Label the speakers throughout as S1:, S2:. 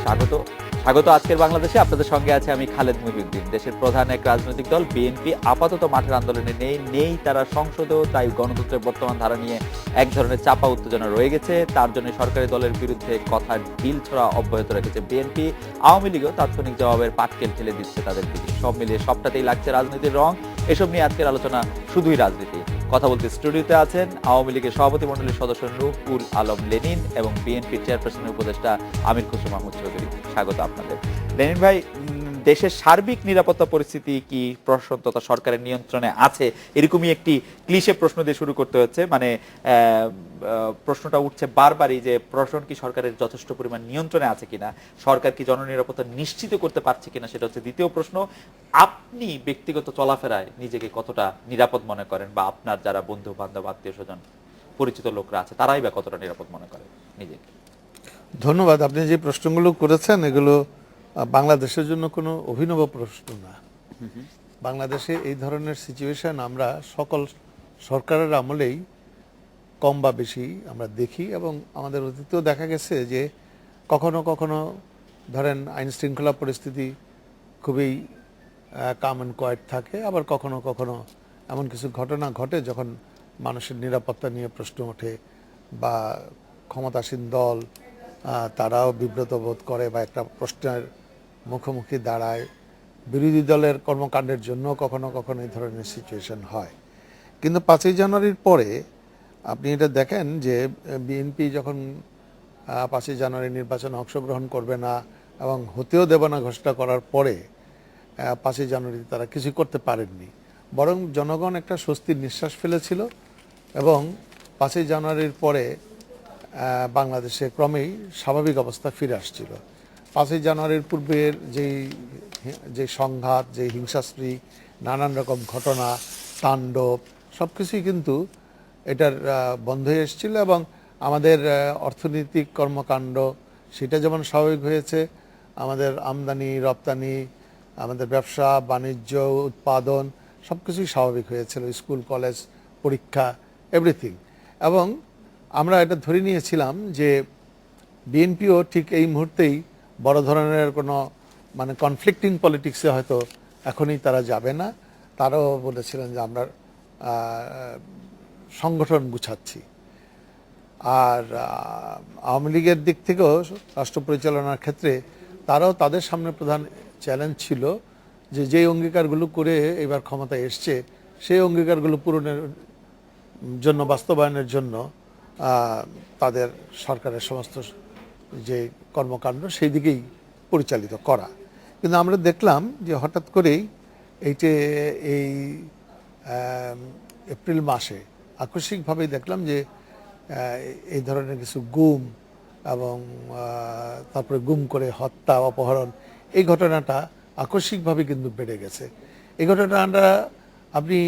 S1: স্বাগত স্বাগত আজকের বাংলাদেশে। আপনাদের সঙ্গে আছে আমি খালেদ মুহিউদ্দিন। দেশের প্রধান এক রাজনৈতিক দল বিএনপি আপাতত মাঠের আন্দোলনে নেই তারা সংসদেও, তাই গণতন্ত্রের বর্তমান ধারা নিয়ে এক ধরনের চাপা উত্তেজনা রয়ে গেছে। তার জন্য সরকারি দলের বিরুদ্ধে কথার ঢিল ছোড়া অব্যাহত রেখেছে বিএনপি। আওয়ামী লীগও তাৎক্ষণিক জবাবের পাটকেল ঠেলে দিচ্ছে তাদের দিকে। সব মিলিয়ে সবটাতেই লাগছে রাজনীতির রং। এসব নিয়ে আজকের আলোচনা শুধুই রাজনীতি। কথা বলতে স্টুডিওতে আছেন আওয়ামী লীগের সভাপতি মণ্ডলীর সদস্য নূরুল আলম লেনিন এবং বিএনপি চেয়ারপারসনের উপদেষ্টা আমির খসরু মাহমুদ চৌধুরী। স্বাগত আপনাদের। লেনিন ভাই, দেশের সার্বিক নিরাপত্তা পরিস্থিতি কি প্রশাসন সরকারের নিয়ন্ত্রণে আছে? এরকমই একটি ক্লিশে প্রশ্ন দিয়ে শুরু করতে হচ্ছে। মানে প্রশ্নটা উঠছে বারবারই যে প্রশাসন কি সরকারের যথেষ্ট পরিমাণ নিয়ন্ত্রণে আছে কিনা, সরকার কি জননিরাপত্তা নিশ্চিত করতে পারছে কিনা, সেটা হচ্ছে দ্বিতীয় প্রশ্ন। আপনি ব্যক্তিগত চলাফেরায় নিজেকে কতটা নিরাপদ মনে করেন, বা আপনার যারা বন্ধু বান্ধব আত্মীয় স্বজন পরিচিত লোকরা আছে তারাই বা কতটা নিরাপদ মনে করেন নিজেকে?
S2: ধন্যবাদ। আপনি যে প্রশ্নগুলো করেছেন এগুলো বাংলাদেশের জন্য কোনো অভিনব প্রশ্ন না। বাংলাদেশে এই ধরনের সিচুয়েশন আমরা সকল সরকারের আমলেই কম বা বেশি আমরা দেখি, এবং আমাদের অতীতেও দেখা গেছে যে কখনো কখনো ধরেন আইন শৃঙ্খলা পরিস্থিতি খুবই কাম অ্যান্ড কোয়াইট থাকে, আবার কখনো কখনো এমন কিছু ঘটনা ঘটে যখন মানুষের নিরাপত্তা নিয়ে প্রশ্ন ওঠে, বা ক্ষমতাসীন দল তারাও বিব্রত বোধ করে বা একটা প্রশ্নের মুখোমুখি দাঁড়ায়। বিরোধী দলের কর্মকাণ্ডের জন্য কখনো কখনো এই ধরনের সিচুয়েশন হয়। কিন্তু 5ই জানুয়ারির পরে আপনি এটা দেখেন যে বিএনপি যখন 5ই জানুয়ারি নির্বাচনে অংশগ্রহণ করবে না এবং হতেও দেবে না ঘোষণা করার পরে 5ই জানুয়ারি তারা কিছু করতে পারেননি, বরং জনগণ একটা স্বস্তির নিঃশ্বাস ফেলেছিল। এবং 5ই জানুয়ারির পরে বাংলাদেশে ক্রমেই স্বাভাবিক অবস্থা ফিরে আসছিল। 5ই জানুয়ারির পূর্বের যে সংঘাত, যে হিংসাশ্রী নানান রকম ঘটনা, তাণ্ডব, সব কিছুই কিন্তু এটার বন্ধ হয়ে এসেছিল। এবং আমাদের অর্থনৈতিক কর্মকাণ্ড সেটা যেমন স্বাভাবিক হয়েছে, আমাদের আমদানি রপ্তানি, আমাদের ব্যবসা বাণিজ্য উৎপাদন সব কিছুই স্বাভাবিক হয়েছিল, স্কুল কলেজ পরীক্ষা এভরিথিং। এবং আমরা এটা ধরে নিয়েছিলাম যে বিএনপিও ঠিক এই মুহূর্তেই বড় ধরনের কোনো মানে কনফ্লিক্টিং পলিটিক্সে হয়তো এখনই তারা যাবে না। তারাও বলেছিলেন যে আমরা সংগঠন গুছাচ্ছি। আর আওয়ামী লীগের দিক থেকেও রাষ্ট্র পরিচালনার ক্ষেত্রে তারাও তাদের সামনে প্রধান চ্যালেঞ্জ ছিল যে যেই অঙ্গীকারগুলো করে এবার ক্ষমতায় এসছে সেই অঙ্গীকারগুলো পূরণের জন্য, বাস্তবায়নের জন্য তাদের সরকারের সমস্ত যে কর্মকাণ্ড সেই দিকেই পরিচালিত করা। কিন্তু আমরা দেখলাম যে হঠাৎ করেই এই এপ্রিল মাসে আকস্মিকভাবেই দেখলাম যে এই ধরনের কিছু গুম এবং তারপরে গুম করে হত্যা, অপহরণ, এই ঘটনাটা আকস্মিকভাবে কিন্তু বেড়ে গেছে। এই ঘটনাটা আপনি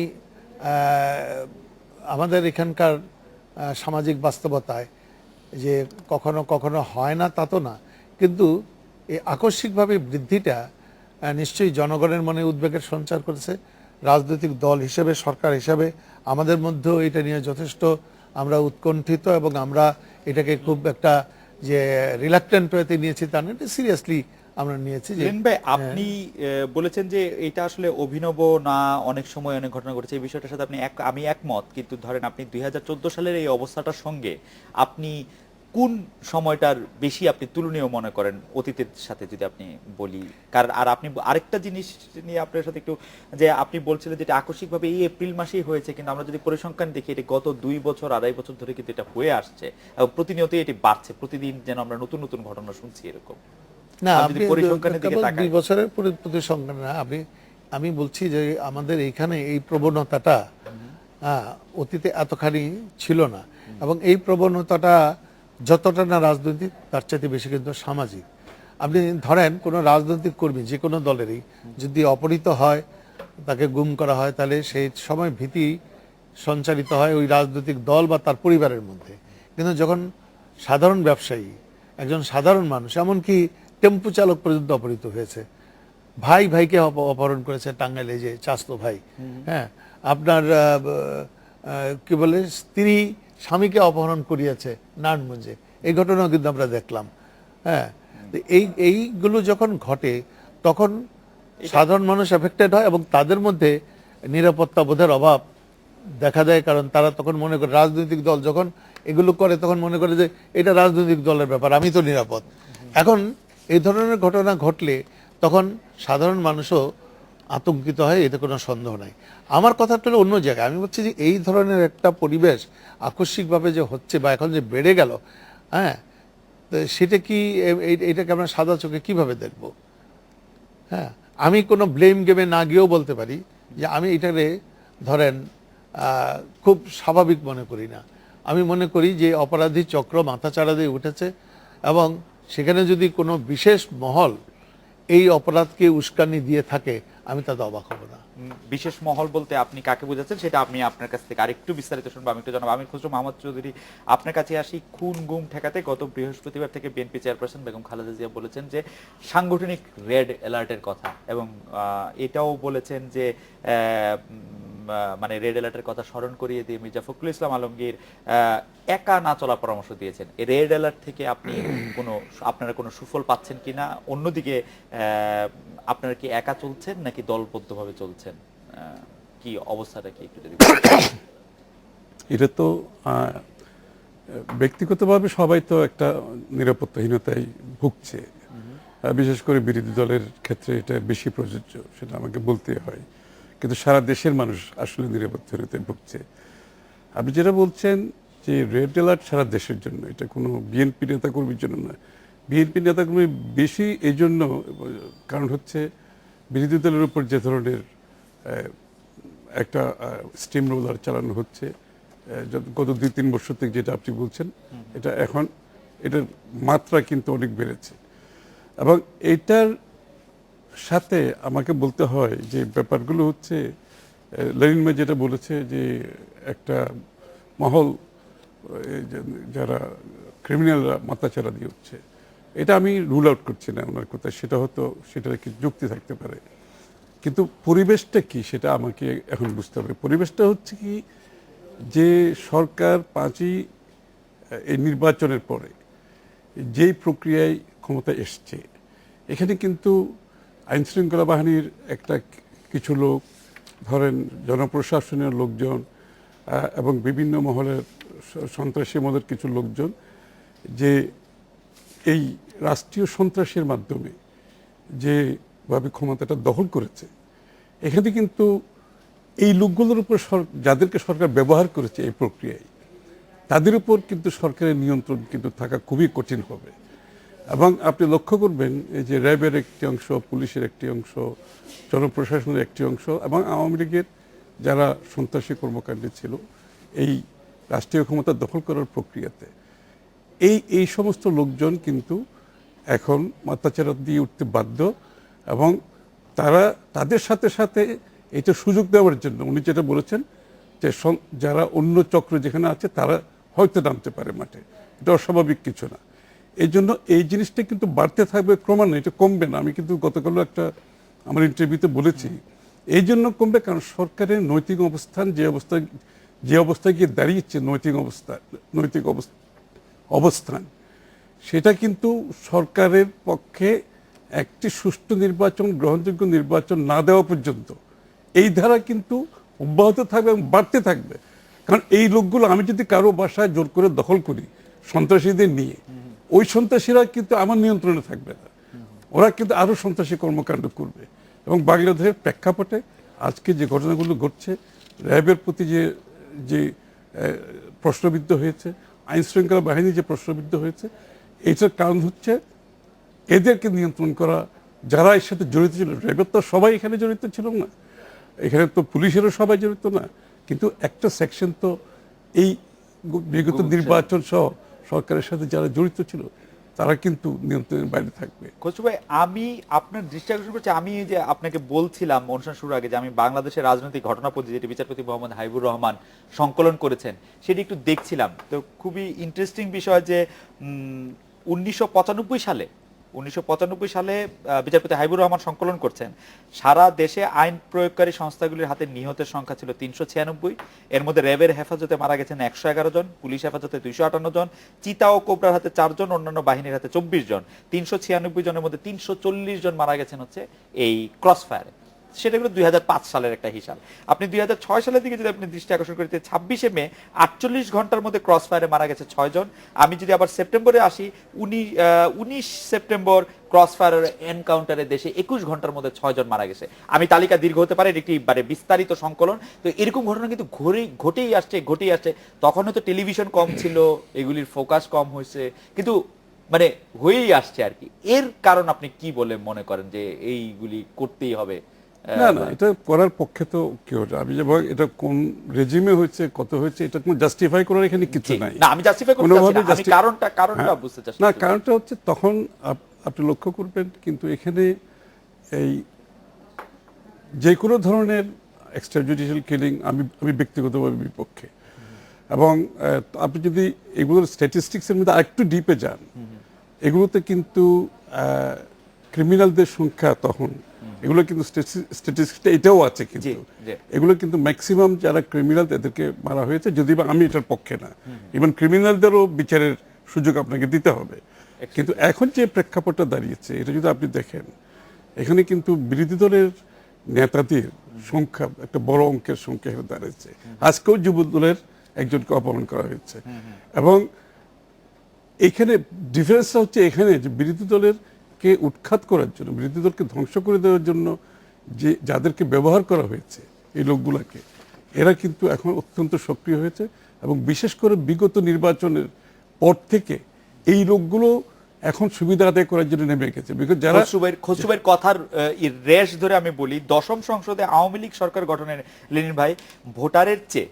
S2: আমাদের এখানকার সামাজিক বাস্তবতায় যে কখনো কখনো হয় না তা তো না, কিন্তু এই আকস্মিকভাবে বৃদ্ধিটা নিশ্চয়ই জনগণের মনে উদ্বেগের সঞ্চার করেছে। রাজনৈতিক দল হিসেবে, সরকার হিসেবে আমাদের মধ্যেও এটা নিয়ে যথেষ্ট আমরা উৎকণ্ঠিত, এবং আমরা এটাকে খুব একটা যে রিলাক্টেন্ট ওয়েতে নিয়েছি তা না, এটা সিরিয়াসলি আমরা নিয়েছি। যে
S1: ভাই, আপনি বলেছেন যে এটা আসলে অভিনব না, অনেক সময় অনেক ঘটনা ঘটেছে, এই বিষয়টার সাথে আমি একমত। কিন্তু ধরেন আপনি 2014 সালের এই অবস্থাটার সঙ্গে আপনি কোন সময়টার বেশি আপনি তুলনীয় মনে করেন অতীতের সাথে, যদি আপনি বলি? কারণ আর আপনি আরেকটা জিনিস নিয়ে আপনার সাথে একটু, যে আপনি বলছিলেন যেটা আকস্মিকভাবে এই এপ্রিল মাসেই হয়েছে, কিন্তু আমরা যদি পরিসংখ্যান দেখি এটা গত 2 বছর 2.5 বছর ধরে কিন্তু এটা হয়ে আসছে এবং প্রতিনিয়তই এটি বাড়ছে। প্রতিদিন যেন আমরা নতুন নতুন ঘটনা শুনছি এরকম।
S2: না, আপনি 2 বছরের পরিসংখ্যান না, আমি বলছি যে আমাদের এইখানে এই প্রবণতাটা অতীতে এতখানি ছিল না। এবং এই প্রবণতাটা যতটা না রাজনৈতিক তার চাইতে বেশি কিন্তু সামাজিক। আপনি ধরেন কোনো রাজনৈতিক কর্মী যে কোনো দলেরই যদি অপহৃত হয়, তাকে গুম করা হয়, তাহলে সেই সময় ভীতি সঞ্চারিত হয় ওই রাজনৈতিক দল বা তার পরিবারের মধ্যে। কিন্তু যখন সাধারণ ব্যবসায়ী, একজন সাধারণ মানুষ, এমনকি টেম্পু চালক পর্যন্ত অপহৃত হয়েছে, ভাই ভাইকে অপহরণ করেছে টাঙ্গাইলে, যে চাচতো ভাই, হ্যাঁ, আপনার কি বলে স্ত্রী স্বামীকে অপহরণ করিয়েছে নারায়ণগঞ্জে, এই ঘটনাও কিন্তু আমরা দেখলাম। হ্যাঁ, তো এইগুলো যখন ঘটে তখন সাধারণ মানুষ এফেক্টেড হয় এবং তাদের মধ্যে নিরাপত্তা বোধের অভাব দেখা দেয়, কারণ তারা তখন মনে করে, রাজনৈতিক দল যখন এগুলো করে তখন মনে করে যে এটা রাজনৈতিক দলের ব্যাপার, আমি তো নিরাপদ। এখন এই ধরনের ঘটনা ঘটলে তখন সাধারণ মানুষও আতঙ্কিত হয়, এতে কোনো সন্দেহ নাই। আমার কথাটা হলো অন্য জায়গায়, আমি বলছি যে এই ধরনের একটা পরিবেশ আকস্মিকভাবে যে হচ্ছে বা এখন যে বেড়ে গেল, হ্যাঁ, তো সেটা কি এটাকে আমরা সাদা চোখে কিভাবে দেখব? হ্যাঁ, আমি কোনো ব্লেম গেমে না গিয়েও বলতে পারি যে আমি এটাকে ধরেন খুব স্বাভাবিক মনে করি না। আমি মনে করি যে অপরাধী চক্র মাথাচাড়া দিয়ে উঠেছে এবং সেখানে যদি কোনো বিশেষ মহল এই অপরাধকে উস্কানি দিয়ে থাকে, আমি তাতে অবাক হব না।
S1: বিশেষ মহল বলতে আপনি কাকে বোঝাচ্ছেন সেটা আমি আপনার কাছ থেকে আরেকটু বিস্তারিত শুনবো। আমি একটু জানাবো। আমির খসরু মাহমুদ চৌধুরী, আপনার কাছে আসি। খুন গুম ঠেকাতে গত বৃহস্পতিবার থেকে বিএনপি চেয়ারপারসন বেগম খালেদা জিয়া বলেছেন যে সাংগঠনিক রেড অ্যালার্টের কথা, এবং এটাও বলেছেন যে মানে রেড অ্যালার্টের কথা স্মরণ করিয়ে দিয়ে মির্জা ফখরুল ইসলাম আলমগীর একা না চলার পরামর্শ দিয়েছেন। এই রেড অ্যালার্ট থেকে আপনারা কোনো সুফল পাচ্ছেন কিনা? অন্যদিকে আপনারা কি একা চলছেন নাকি দলবদ্ধভাবে চলছেন? কি অবস্থাটা কি একটু যদি
S3: এটা তো ব্যক্তিগতভাবে সবাই তো একটা নিরাপত্তাহীনতায় ভুগছে, বিশেষ করে বিরোধী দলের ক্ষেত্রে এটা বেশি প্রযোজ্য, সেটা আমাকে বলতে হয়। কিন্তু সারা দেশের মানুষ আসলে নিরাপত্তাহীনতায় ভুগছে। আপনি যেটা বলছেন যে রেড অ্যালার্ট সারা দেশের জন্য, এটা কোনো বিএনপি নেতাকর্মীর জন্য না। বিএনপি নেতাকর্মী বেশি এই জন্য, কারণ হচ্ছে বিরোধী দলের উপর যে ধরনের একটা স্টিম রোলার চালানো হচ্ছে গত 2-3 বছর থেকে, যেটা আপনি বলছেন, এটা এখন এটার মাত্রা কিন্তু অনেক বেড়েছে। এবং এইটার সাথে আমাকে বলতে হয় যে ব্যাপারগুলো হচ্ছে লেনিন ভাই যেটা বলেছে যে একটা মহল, যারা ক্রিমিনালরা মাথাচাড়া দিয়ে উঠছে, এটা আমি রুল আউট করছি না ওনার কথা, সেটা হয়তো সেটার কি যুক্তি থাকতে পারে, কিন্তু পরিবেশটা কি সেটা আমাকে এখন বুঝতে হবে। পরিবেশটা হচ্ছে কি, যে সরকার 5ই এই নির্বাচনের পরে যেই প্রক্রিয়ায় ক্ষমতা এসছে, এখানে কিন্তু আইনশৃঙ্খলা বাহিনীর একটা কিছু লোক, ধরেন জনপ্রশাসনের লোকজন এবং বিভিন্ন মহলের সন্ত্রাসী মহলের কিছু লোকজন, যে এই রাষ্ট্রীয় সন্ত্রাসের মাধ্যমে যেভাবে ক্ষমতাটা দখল করেছে, এখানে কিন্তু এই লোকগুলোর উপর যাদেরকে সরকার ব্যবহার করেছে এই প্রক্রিয়ায়, তাদের উপর কিন্তু সরকারের নিয়ন্ত্রণ কিন্তু থাকা খুবই কঠিন হবে। এবং আপনি লক্ষ্য করবেন এই যে র্যাবের একটি অংশ, পুলিশের একটি অংশ, জনপ্রশাসনের একটি অংশ এবং আওয়ামী লীগের যারা সন্ত্রাসী কর্মকাণ্ডে ছিল এই রাষ্ট্রীয় ক্ষমতা দখল করার প্রক্রিয়াতে, এই সমস্ত লোকজন কিন্তু এখন মাথাচাড়া দিয়ে উঠতে বাধ্য, এবং তারা তাদের সাথে সাথে এটা সুযোগ দেওয়ার জন্য উনি যেটা বলেছেন যে যারা অন্য চক্র যেখানে আছে তারা হয়তো নামতে পারে মাঠে, এটা অস্বাভাবিক কিছু না। এই জন্য এই জিনিসটা কিন্তু বাড়তে থাকবে ক্রমান্বয়ে, এটা কমবে না। আমি কিন্তু গতকালও একটা আমার ইন্টারভিউতে বলেছি, এই জন্য কমবে কারণ সরকারের নৈতিক অবস্থান যে অবস্থায় গিয়ে দাঁড়িয়েছে, নৈতিক অবস্থান সেটা কিন্তু সরকারের পক্ষে একটি সুষ্ঠু নির্বাচন, গ্রহণযোগ্য নির্বাচন না দেওয়া পর্যন্ত এই ধারা কিন্তু অব্যাহত থাকবে এবং বাড়তে থাকবে। কারণ এই লোকগুলো, আমি যদি কারো বাসায় জোর করে দখল করি সন্ত্রাসীদের নিয়ে, ওই সন্ত্রাসীরা কিন্তু আমার নিয়ন্ত্রণে থাকবে না, ওরা কিন্তু আরো সন্ত্রাসী কর্মকাণ্ড করবে। এবং বাংলাদেশের প্রেক্ষাপটে আজকে যে ঘটনাগুলো ঘটছে, র্যাবের প্রতি যে প্রশ্নবিদ্ধ হয়েছে, আইন শৃঙ্খলা বাহিনী যে প্রশ্নবিদ্ধ হয়েছে, এইটার কারণ হচ্ছে এদেরকে নিয়ন্ত্রণ করা, যারা এর সাথে জড়িত ছিল। র্যাবের তো সবাই এখানে জড়িত ছিল না, এখানে তো পুলিশেরও সবাই জড়িত না, কিন্তু একটা সেকশন তো এই বিগত নির্বাচন সহ সরকারের সাথে যারা জড়িত ছিল তারা কিন্তু নিয়ন্ত্রণের বাইরে থাকবে।
S1: খসরু ভাই, আমি আপনার দৃষ্টি আকর্ষণ করছি, আমি যে আপনাকে বলছিলাম অনুষ্ঠান শুরুর আগে যে আমি বাংলাদেশের রাজনৈতিক ঘটনাপঞ্জি, যেটি বিচারপতি মোহাম্মদ হাবিবুর রহমান সংকলন করেছেন, সেটি একটু দেখছিলাম। তো খুবই ইন্টারেস্টিং বিষয় যে 1995 সালে 1995 সালে বিচারপতি হাবিবুর রহমান সংকলন করছেন, সারা দেশে আইন প্রয়োগকারী সংস্থাগুলির হাতে নিহতের সংখ্যা ছিল 396। এর মধ্যে র্যাবের হেফাজতে মারা গেছেন 111 জন, পুলিশ হেফাজতে 258 জন, চিতা ও কোবরার হাতে 4 জন, অন্যান্য বাহিনীর হাতে 24 জন। 396 জনের মধ্যে 340 জন মারা গেছেন হচ্ছে এই ক্রস ফায়ারে। সেটা হলো 2005 সালের একটা হিসাব। আপনি 2006 সালের দিকে যদি আপনি দৃষ্টি আকর্ষণ করতে, 26 মে 48 ঘন্টার মধ্যে ক্রস ফায়ারে মারা গেছে 6 জন। আমি যদি আবার সেপ্টেম্বরে আসি, 19 সেপ্টেম্বর ক্রস ফায়ারের এনকাউন্টারে দেশে 21 ঘন্টার মধ্যে 6 জন মারা গেছে। আমি তালিকা দীর্ঘ হতে পারে, একটি মানে বিস্তারিত সংকলন। তো এরকম ঘটনা কিন্তু ঘটেই আসছে। তখন হয়তো টেলিভিশন কম ছিল, এগুলির ফোকাস কম হয়েছে, কিন্তু মানে হয়েই আসছে আর কি। এর কারণ আপনি কি বলে মনে করেন যে এইগুলি করতেই হবে?
S3: না না, এটা করার পক্ষে তো কেউ, আমি যে এটা কোন রেজিমে হয়েছে, কত হয়েছে, এটা কোনো জাস্টিফাই করার এখানে কিছু নাই।
S1: না, আমি জাস্টিফাই করতে চাচ্ছি না, আমি কারণটা বুঝতে চাচ্ছি।
S3: না, কারণটা হচ্ছে তখন আপনি লক্ষ্য করবেন কিন্তু এখানে এই যে কোনো ধরনের এক্সট্রা জুডিশিয়াল কিলিং আমি ব্যক্তিগতভাবে বিপক্ষে। এবং আপনি যদি এগুলোর স্ট্যাটিস্টিক্সের মধ্যে আরেকটু ডিপে যান, এগুলোতে কিন্তু ক্রিমিনালদের সংখ্যা তখন, এগুলো কিন্তু স্ট্যাটিস্টিক্সটা এটাও আছে, কিন্তু এগুলো কিন্তু ম্যাক্সিমাম যারা ক্রিমিনাল তাদেরকে মারা হয়েছে, যদি বা আমি এটার পক্ষে না, ইভেন ক্রিমিনালদেরও বিচারের সুযোগ আপনাকে দিতে হবে। কিন্তু এখন যে প্রেক্ষাপটটা দাঁড়িয়েছে, এটা যদি আপনি দেখেন, এখানে কিন্তু বিরোধী দলের নেতাদের সংখ্যা একটা বড় অঙ্কের সংখ্যা হয়ে দাঁড়িয়েছে। আজকেও যুব দলের একজনকে অপহরণ করা হয়েছে। এবং এখানে ডিফারেন্সটা হচ্ছে এখানে যে বিরোধী দলের কে উৎখাত করার জন্য, বিরোধী দলকে ধ্বংস করে দেওয়ার জন্য যে যাদেরকে ব্যবহার করা হয়েছে, এই লোকগুলাকে, এরা কিন্তু এখন অত্যন্ত সক্রিয় হয়েছে। এবং বিশেষ করে বিগত নির্বাচনের পর থেকে এই লোকগুলো এখন সুবিধা আদায় করার জন্য নেমে গেছে। বিকজ যারা
S1: খসরুভাইয়ের কথার রেশ ধরে আমি বলি, 10ম সংসদে আওয়ামী লীগ সরকার গঠনের লেনিন ভাই ভোটারের চেয়ে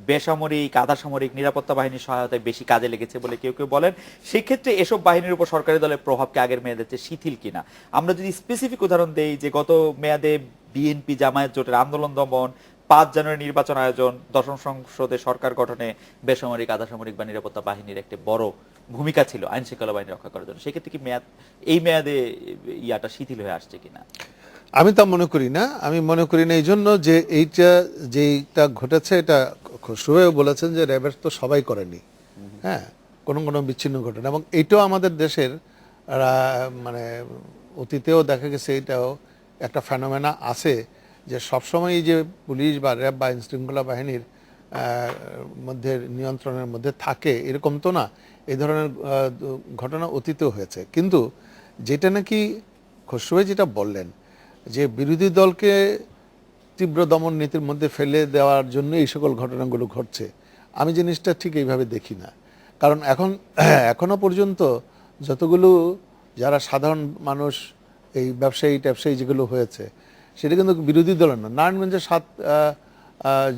S1: বেসামরিক, আধা সামরিক নিরাপত্তা বাহিনীর সহায়তায় বেশি কাজে লেগেছে বলে কেউ কেউ বলেন। সেই ক্ষেত্রে এসব বাহিনীর উপর সরকারি দলের প্রভাবকে আগের মেয়াদের চেয়ে শিথিল কিনা? আমরা যদি স্পেসিফিক উদাহরণ দেই, যে গত মেয়াদে বিএনপি জামায়াত জোটের আন্দোলন দমন, 5 জানুয়ারি নির্বাচন আয়োজন, 10ম সংসদে সরকার গঠনে বেসামরিক, আধা সামরিক বা নিরাপত্তা বাহিনীর একটা বড় ভূমিকা ছিল আইন শৃঙ্খলা বাহিনী রক্ষা করার জন্য। সেক্ষেত্রে কি এই মেয়াদে ইয়াটা শিথিল হয়ে আসছে কিনা?
S2: আমি তা মনে করি না। আমি মনে করি না এই জন্য যে যেটা ঘটেছে, এটা খসরুভাইও বলেছেন যে র্যাবের তো সবাই করেনি, হ্যাঁ, কোনো বিচ্ছিন্ন ঘটনা। এবং এইটাও আমাদের দেশের মানে অতীতেও দেখা গেছে, এটাও একটা ফেনোমেনা আছে যে সবসময় যে পুলিশ বা র্যাব বা আইনশৃঙ্খলা বাহিনীর মধ্যে নিয়ন্ত্রণের মধ্যে থাকে এরকম তো না। এই ধরনের ঘটনা অতীতেও হয়েছে। কিন্তু যেটা নাকি খসরুভাই যেটা বললেন যে বিরোধী দলকে তীব্র দমন নীতির মধ্যে ফেলে দেওয়ার জন্য এই সকল ঘটনাগুলো ঘটছে, আমি জিনিসটা ঠিক এইভাবে দেখি না। কারণ এখনো পর্যন্ত যতগুলো যারা সাধারণ মানুষ, এই ব্যবসায়ী যেগুলো হয়েছে, সেটা কিন্তু বিরোধী দলের না। নারায়ণগঞ্জে 7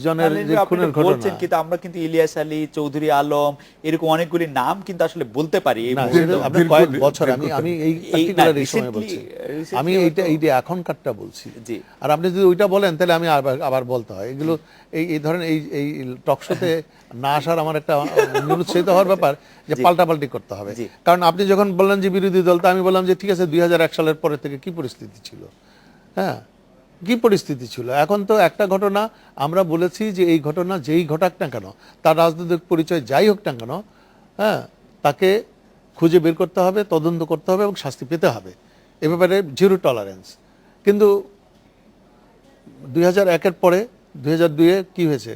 S2: জনের যে খুনের ঘটনা,
S1: কিন্তু আমরা কিন্তু ইলিয়াস আলী, চৌধুরী আলম, এরকম অনেকগুলি নাম কিন্তু আসলে বলতে পারি।
S2: কয়েক বছর আমি এই পার্টিকুলার এই সময় বলছি, আমি এইটা এখনকারটা বলছি। আর আপনি যদি ওইটা বলেন তাহলে আমি আবার বলতে হয় এগুলো। এই ধরেন এই টকশোতে না আসার আমার একটা নিরুৎসাহিত হওয়ার ব্যাপার যে পাল্টাপাল্টি করতে হবে। কারণ আপনি যখন বললেন যে বিরোধী দল, তা আমি বললাম যে ঠিক আছে, 2001 সালের পরে থেকে কি পরিস্থিতি ছিল, হ্যাঁ, কি পরিস্থিতি ছিল। এখন তো একটা ঘটনা আমরা বলেছি যে এই ঘটনা যেই ঘটাক না কেন, তার রাজনৈতিক পরিচয় যাই হোক না কেন, হ্যাঁ, তাকে খুঁজে বের করতে হবে, তদন্ত করতে হবে এবং শাস্তি পেতে হবে। এ ব্যাপারে জিরো টলারেন্স। কিন্তু 2001-এর পরে 2002-এ কি হয়েছে?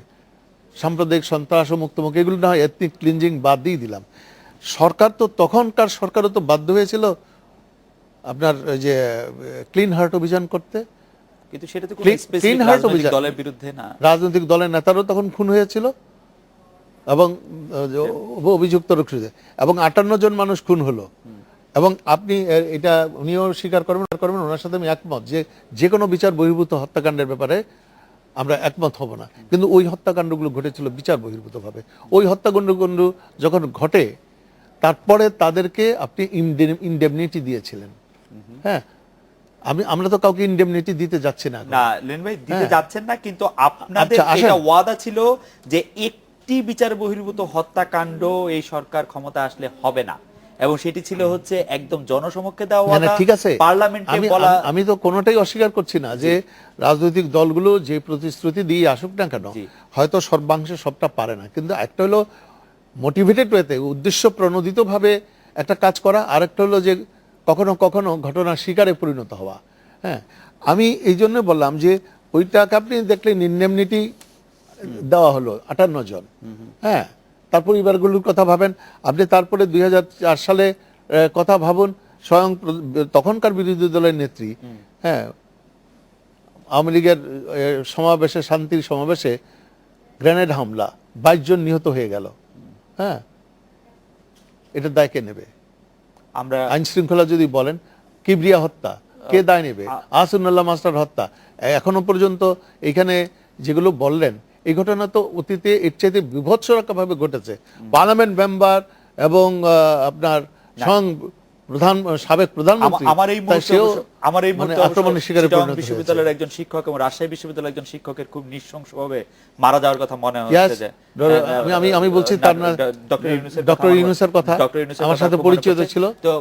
S2: সাম্প্রদায়িক সন্ত্রাস ও মুক্তমুখ, এগুলো না হয় এথনিক ক্লিনজিং বাদ দিয়ে দিলাম। সরকার তো তখনকার সরকারও তো বাধ্য হয়েছিল আপনার যে ক্লিন হার্ট অভিযান করতে।
S1: কিন্তু সেটা তো কোনো স্পেসিফিক রাজনৈতিক দলের বিরুদ্ধে না,
S2: রাজনৈতিক দলের নেতারও তখন খুন হয়েছিল এবং অভিযুক্ত রক্ষিত, এবং 58 জন মানুষ খুন হলো। এবং আপনি এটা উনিও স্বীকার করবেন, ওনার সাথে আমি একমত যে কোনো বিচার বহির্ভূত হত্যাকাণ্ডের ব্যাপারে আমরা একমত হব না। কিন্তু ওই হত্যাকাণ্ডগুলো ঘটেছিল বিচার বহির্ভূতভাবে। ওই হত্যাকাণ্ড যখন ঘটে, তারপরে তাদেরকে আপনি ইনডেমনিটি দিয়েছিলেন, হ্যাঁ। আমরা তো কাউকে ইনডেমনিটি দিতে যাচ্ছি না।
S1: না লেন ভাই, দিতে যাচ্ছেন না, কিন্তু আপনাদের এটা ওয়াদা ছিল যে একটি বিচার বহির্ভূত হত্যাকাণ্ড এই সরকার ক্ষমতা আসলে হবে না। এবং সেটি ছিল হচ্ছে একদম জনসমক্ষে দেওয়া
S2: না, না,
S1: ওয়াদা,
S2: ঠিক আছে,
S1: পার্লামেন্টে
S2: আমি
S1: বলা।
S2: আমি- আমি তো কোনোটাই অস্বীকার করছি না যে রাজনৈতিক দলগুলো যে প্রতিশ্রুতি দিয়ে আসুক না কেন,
S1: জি।
S2: হয়তো সর্বাংশে সবটা পারে না, কিন্তু একটা হলো মোটিভেটেড ওয়েতে, উদ্দেশ্য প্রণোদিত ভাবে একটা কাজ করা, আর একটা হলো যে কখনো কখনো ঘটনার শিকারে পরিণত হওয়া। হ্যাঁ, আমি এই জন্য বললাম যে ওইটাকে আপনি দেখলে ইনডেমনিটি দেওয়া হলো 58 জন। হ্যাঁ, তার পরিবারগুলোর কথা ভাবেন আপনি, তারপরে 2004 সালে কথা ভাবুন, স্বয়ং তখনকার বিরোধী দলের নেত্রী, হ্যাঁ, আওয়ামী লীগের সমাবেশে, শান্তির সমাবেশে গ্রেনেড হামলা, 22 জন নিহত হয়ে গেল। হ্যাঁ, এটা দায় কে নেবে?
S1: আমরা
S2: আইন শৃঙ্খলা যদি বলেন, কিবরিয়া হত্যা কে দায় নেবে? আসুন্নাল্লাহ মাস্টার হত্যা, এখনো পর্যন্ত এখানে যেগুলো বললেন, এই ঘটনা তো অতীতে এর চাইতে বিভৎস রকমভাবে ঘটেছে। পার্লামেন্ট মেম্বার এবং আপনার স্বয়ং সাবেক প্রধানমন্ত্রী,
S1: আমার এই
S2: তা
S1: মুহূর্তে
S2: সেও
S1: আমার এই
S2: মানে
S1: মুহূর্তে
S2: আক্রমণের শিকারে
S1: চিটাগাং
S2: পরিণত হয়েছে।
S1: বিশ্ববিদ্যালয়ের একজন শিক্ষক এবং রাজশাহী বিশ্ববিদ্যালয়ের একজন শিক্ষকের খুব নৃশংসভাবে মারা যাওয়ার কথা মনে
S2: Yes,
S1: হচ্ছে যে
S2: আমি বলছি তার না, ডক্টর ইউনূসের কথা আমার সাথে পরিচিত ছিল।
S1: তো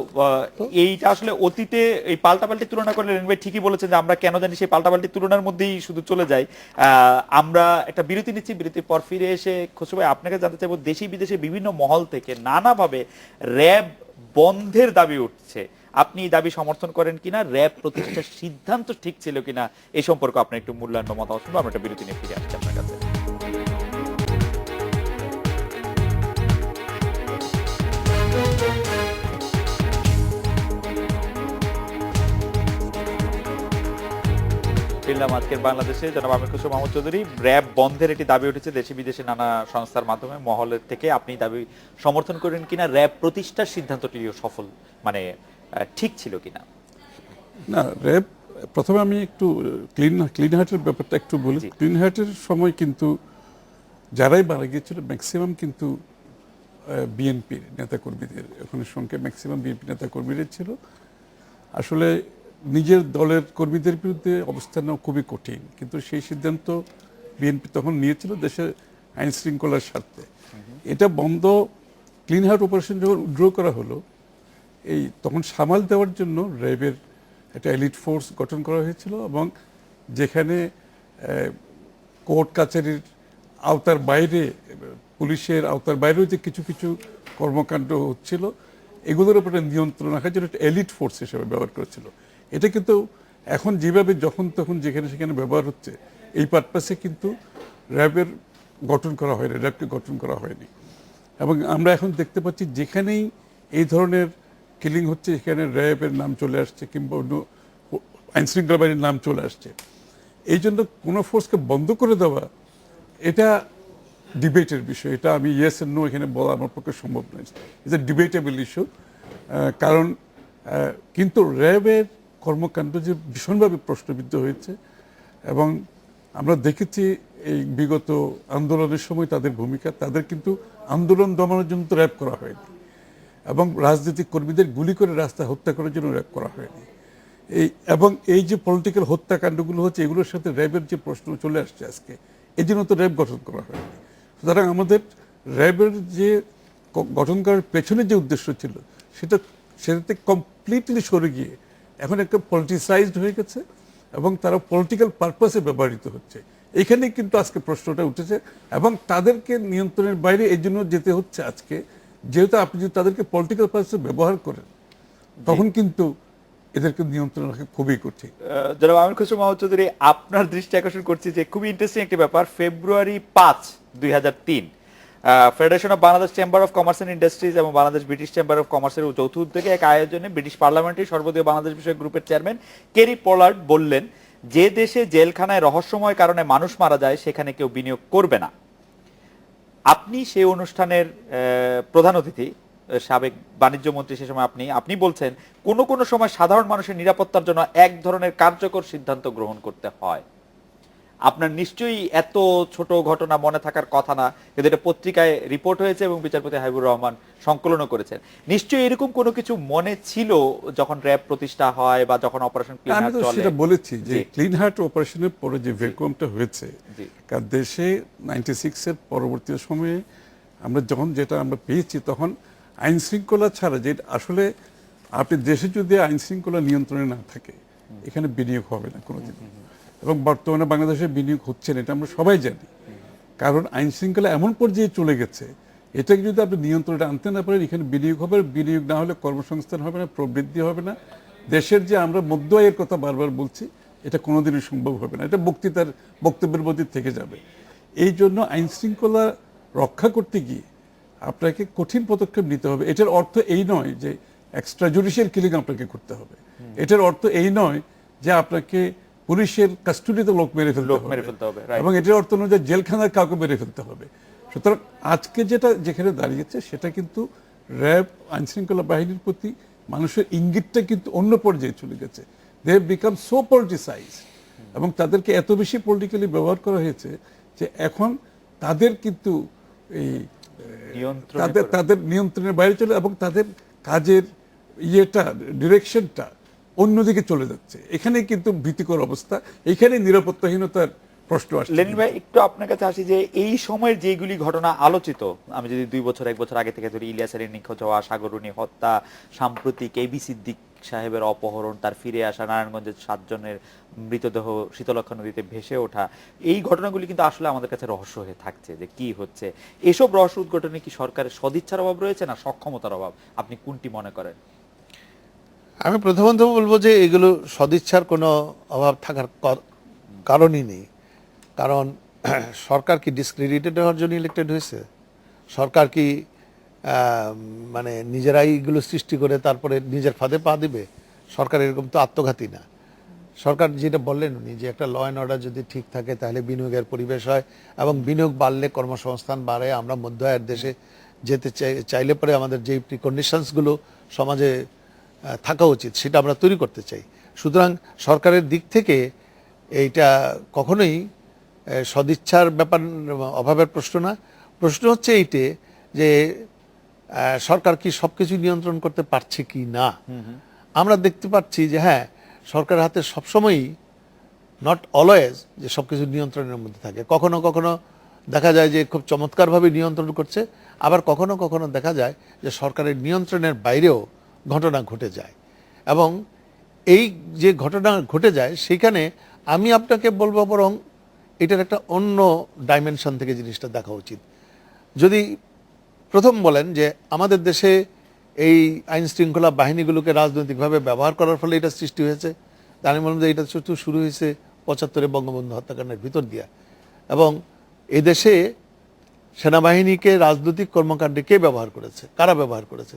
S1: এইটা আসলে অতীতে এই পাল্টাপাল্টি তুলনা করলে রেন ভাই ঠিকই বলেছেন যে আমরা কেন জানি সেই পাল্টাপাল্টি তুলনার মধ্যেই শুধু চলে যাই। আমরা একটা বিরতি নিচ্ছি, বিরতির পর ফিরে এসে খসরু ভাই আপনাকে জানতে চাইবো, দেশি বিদেশে বিভিন্ন মহল থেকে নানাভাবে র্যাব বন্ধের দাবি উঠছে। আপনি এই দাবি সমর্থন করেন কিনা? র্যাব প্রতিষ্ঠার সিদ্ধান্ত ঠিক ছিল কিনা? এই সম্পর্কে আপনার একটু মূল্যায়ন মতামত শুনবো। আমরা একটা বিরতি নিয়ে ফিরে আসছি আপনার কাছে। ফিরলাম আজকের বাংলাদেশে। জনাব আমির খসরু মাহমুদ চৌধুরী, র্যাব বন্ধের একটি দাবি উঠেছে দেশে বিদেশে নানা সংস্থার মাধ্যমে, মহলের থেকে। আপনি দাবি সমর্থন করেন কিনা? র্যাব প্রতিষ্ঠার সিদ্ধান্তটিও সফল, মানে ঠিক ছিল কিনা?
S3: না, র্যাব, প্রথমে আমি একটু ক্লিন হার্টের ব্যাপারটা একটু বলি।
S1: জি।
S3: ক্লিন হার্টের সময় কিন্তু যারাই মারা গিয়েছিল ম্যাক্সিমাম কিন্তু বিএনপির নেতাকর্মীদের, ওখানে সংখ্যা ম্যাক্সিমাম বিএনপি নেতাকর্মীদের ছিল। আসলে নিজের দলের কর্মীদের বিরুদ্ধে অবস্থান নেওয়া খুবই কঠিন, কিন্তু সেই সিদ্ধান্ত বিএনপি তখন নিয়েছিল দেশের আইন শৃঙ্খলার স্বার্থে। এটা বন্ধ, ক্লিন হার্ট অপারেশন যখন উইথড্র করা হলো, এই তখন সামাল দেওয়ার জন্য র্যাবের একটা এলিট ফোর্স গঠন করা হয়েছিল, এবং যেখানে কোর্ট কাছারির আওতার বাইরে, পুলিশের আওতার বাইরেও যে কিছু কিছু কর্মকাণ্ড হচ্ছিল, এগুলোর উপরে নিয়ন্ত্রণ রাখার জন্য একটা এলিট ফোর্স হিসেবে ব্যবহার করেছিল। এটা কিন্তু এখন যেভাবে যখন তখন যেখানে সেখানে ব্যবহার হচ্ছে, এই পারপাসে কিন্তু র্যাবের গঠন করা হয়নি, র্যাবকে গঠন করা হয়নি। এবং আমরা এখন দেখতে পাচ্ছি যেখানেই এই ধরনের কিলিং হচ্ছে, এখানে র্যাবের নাম চলে আসছে, কিংবা অন্য আইনশৃঙ্খলা বাহিনীর নাম চলে আসছে। এই জন্য কোনো ফোর্সকে বন্ধ করে দেওয়া, এটা ডিবেটের বিষয়। এটা আমি ইয়েস এন্ড নো এখানে বলা আমার পক্ষে সম্ভব নয়। It's a debatable issue. কারণ কিন্তু র্যাবের কর্মকাণ্ড যে ভীষণভাবে প্রশ্নবিদ্ধ হয়েছে, এবং আমরা দেখেছি এই বিগত আন্দোলনের সময় তাদের ভূমিকা, তাদের কিন্তু আন্দোলন দমানোর জন্য তো র্যাব করা হয়নি, এবং রাজনৈতিক কর্মীদের গুলি করে রাস্তায় হত্যা করার জন্য র্যাব করা হয়নি। এবং এই যে পলিটিক্যাল হত্যাকাণ্ডগুলো হচ্ছে, এগুলোর সাথে র্যাবের যে প্রশ্ন চলে আসছে আজকে, এই জন্য তো র্যাব গঠন করা হয়নি। সুতরাং আমাদের র্যাবের যে গঠন করার পেছনে যে উদ্দেশ্য ছিল, সেটাতে কমপ্লিটলি সরে গিয়ে এখন একটা পলিটিসাইজড হয়ে গেছে, এবং তারা পলিটিক্যাল পারপাসে ব্যবহৃত হচ্ছে। এখানে কিন্তু আজকে প্রশ্নটা উঠেছে, এবং তাদেরকে নিয়ন্ত্রণের বাইরে এই জন্য যেতে হচ্ছে আজকে, যেহেতু আপনি যদি তাদেরকে পলিটিক্যাল পারপাসে ব্যবহার করেন, তখন কিন্তু এদেরকে নিয়ন্ত্রণ রাখা খুবই কঠিন।
S1: জনাব আমির খসরু মাহমুদ চৌধুরী, আপনার দৃষ্টি আকর্ষণ করছি যে খুবই ইন্টারেস্টিং একটি ব্যাপার। ফেব্রুয়ারি 5, 2003 federation of Bangladesh chamber of commerce and industries এবং বাংলাদেশ ব্রিটিশ চেম্বার অফ কমার্সের যৌথ উদ্যোগে এক আয়োজনে ব্রিটিশ পার্লামেন্টের সর্বদলীয় বাংলাদেশ বিষয়ক গ্রুপের চেয়ারম্যান কেরি পোলার্ড বললেন, যে দেশে জেলখানায় রহস্যময় কারণে মানুষ মারা যায় সেখানে কেউ বিনিয়োগ করবে না। আপনি সেই অনুষ্ঠানের প্রধান অতিথি, সাবেক বাণিজ্য মন্ত্রী সে সময় আপনি বলছেন কোন কোন সময় সাধারণ মানুষের নিরাপত্তার জন্য এক ধরনের কার্যকর সিদ্ধান্ত গ্রহণ করতে হয়। আপনার নিশ্চয়ই এত ছোট ঘটনা মনে থাকার কথা না, কিন্তু এটা পত্রিকায় রিপোর্ট হয়েছে এবং বিচারপতি হাবিবুর রহমান সংকলনও করেছেন। নিশ্চয়ই এরকম কোনো কিছু মনে ছিল যখন র্যাব প্রতিষ্ঠা হয় বা যখন অপারেশন ক্লিন হার্ট চলে?
S3: আমি তো সেটা বলেছি যে ক্লিন হার্ট অপারেশনের পরে যে ভ্যাকুয়ামটা হয়েছে, কারণ দেশে 96 এর পরবর্তী সময়ে আমরা যখন যেটা আমরা পেয়েছি, তখন আইন শৃঙ্খলা ছাড়া যে আসলে আপনি দেশে যদি আইন শৃঙ্খলা নিয়ন্ত্রণে না থাকে এখানে বিনিয়োগ হবে না কোনোদিন, এবং বর্তমানে বাংলাদেশে বিনিয়োগ হচ্ছে না, এটা আমরা সবাই জানি। কারণ আইন শৃঙ্খলা এমন পর্যায়ে চলে গেছে, এটাকে যদি আপনি নিয়ন্ত্রণে আনতে না পারেন এখানে বিনিয়োগ হবে, বিনিয়োগ না হলে কর্মসংস্থান হবে না, প্রবৃদ্ধি হবে না। দেশের যে আমরা মধ্য আয়ের কথা বারবার বলছি এটা কোনোদিনই সম্ভব হবে না, এটা বক্তব্যের মধ্যে থেকে যাবে। এই জন্য আইন শৃঙ্খলা রক্ষা করতে গিয়ে আপনাকে কঠিন পদক্ষেপ নিতে হবে। এটার অর্থ এই নয় যে এক্সট্রা জুডিশিয়াল কিলিং আপনাকে করতে হবে, এটার অর্থ এই নয় যে আপনাকে পুলিশের কাস্টডিতে লোক মেরে ফেলতে হবে, এবং এটার অর্থ নয় যে জেলখানার কাউকে মেরে ফেলতে হবে। সুতরাং আজকে যেটা যেখানে দাঁড়িয়েছে সেটা কিন্তু র্যাব আইন শৃঙ্খলা বাহিনীর প্রতি মানুষের ইঙ্গিতটা কিন্তু অন্য পর্যায়ে চলে গেছে। They have become so politicise, এবং তাদেরকে এত বেশি পলিটিক্যালি ব্যবহার করা হয়েছে যে এখন তাদের কিন্তু এই তাদের নিয়ন্ত্রণের বাইরে চলে, এবং তাদের কাজের ডিরেকশনটা অন্যদিকে চলে যাচ্ছে। এখানে কিন্তু ভীতিকর অবস্থা, এখানে নিরাপত্তাহীনতার প্রশ্ন আসছে।
S1: লেনিন ভাই, একটু আপনার কাছে আসি যে এই সময়ের যেগুলি ঘটনা আলোচিত, আমি যদি 2 বছর 1 বছর আগে থেকে ধরি, ইলিয়াসের নিখোঁজ হওয়া, সাগররুনি হত্যা, সাম্প্রতিক এবি সিদ্দিক সাহেবের অপহরণ, তার ফিরে আসা, নারায়ণগঞ্জের 7 জনের মৃতদেহ শীতলক্ষা নদীতে ভেসে ওঠা, এই ঘটনাগুলি কিন্তু আসলে আমাদের কাছে রহস্য হয়ে থাকছে যে কি হচ্ছে। এসব রহস্য উদ্ঘাটনে কি সরকারের সদিচ্ছার অভাব রয়েছে না সক্ষমতার অভাব? আপনি কোনটি মনে করেন?
S2: আমি প্রথমত বলবো যে এগুলো সদিচ্ছার কোনো অভাব থাকার কারণই নেই। কারণ সরকার কি ডিসক্রেডিটেড হওয়ার জন্য ইলেক্টেড হয়েছে? সরকার কি মানে নিজেরাই এগুলো সৃষ্টি করে তারপরে নিজের ফাঁদে পা দিবে? সরকার এরকম তো আত্মঘাতী না। সরকার যেটা বললেন উনি, যে একটা ল অ্যান্ড অর্ডার যদি ঠিক থাকে তাহলে বিনিয়োগের পরিবেশ হয়, এবং বিনিয়োগ বাড়লে কর্মসংস্থান বাড়ে। আমরা মধ্য আয়ের দেশে যেতে চাইলে পরে আমাদের যে প্রিকন্ডিশনসগুলো সমাজে থাকা উচিত সেটা আমরা তৈরি করতে চাই। সুতরাং সরকারের দিক থেকে এইটা কখনোই সদিচ্ছার ব্যাপার, অভাবের প্রশ্ন না। প্রশ্ন হচ্ছে এইটে যে সরকার কি সবকিছু নিয়ন্ত্রণ করতে পারছে কি না। আমরা দেখতে পাচ্ছি যে হ্যাঁ, সরকারের হাতে সবসময়ই, নট অলওয়েজ যে সবকিছু নিয়ন্ত্রণের মধ্যে থাকে। কখনো কখনো দেখা যায় যে খুব চমৎকারভাবে নিয়ন্ত্রণ করছে, আবার কখনো কখনো দেখা যায় যে সরকারের নিয়ন্ত্রণের বাইরেও ঘটনা ঘটে যায়। এবং এই যে ঘটনা ঘটে যায় সেখানে আমি আপনাকে বলবো বরং এটার একটা অন্য ডাইমেনশন থেকে জিনিসটা দেখা উচিত। যদি প্রথম বলেন যে আমাদের দেশে এই আইন শৃঙ্খলা বাহিনীগুলোকে রাজনৈতিকভাবে ব্যবহার করার ফলে এটা সৃষ্টি হয়েছে, তা আমি বললাম যে এটা শুরু হয়েছে 75-এ বঙ্গবন্ধু হত্যাকাণ্ডের ভিতর দিয়া। এবং এদেশে সেনাবাহিনীকে রাজনৈতিক কর্মকাণ্ডে কে ব্যবহার করেছে, কারা ব্যবহার করেছে?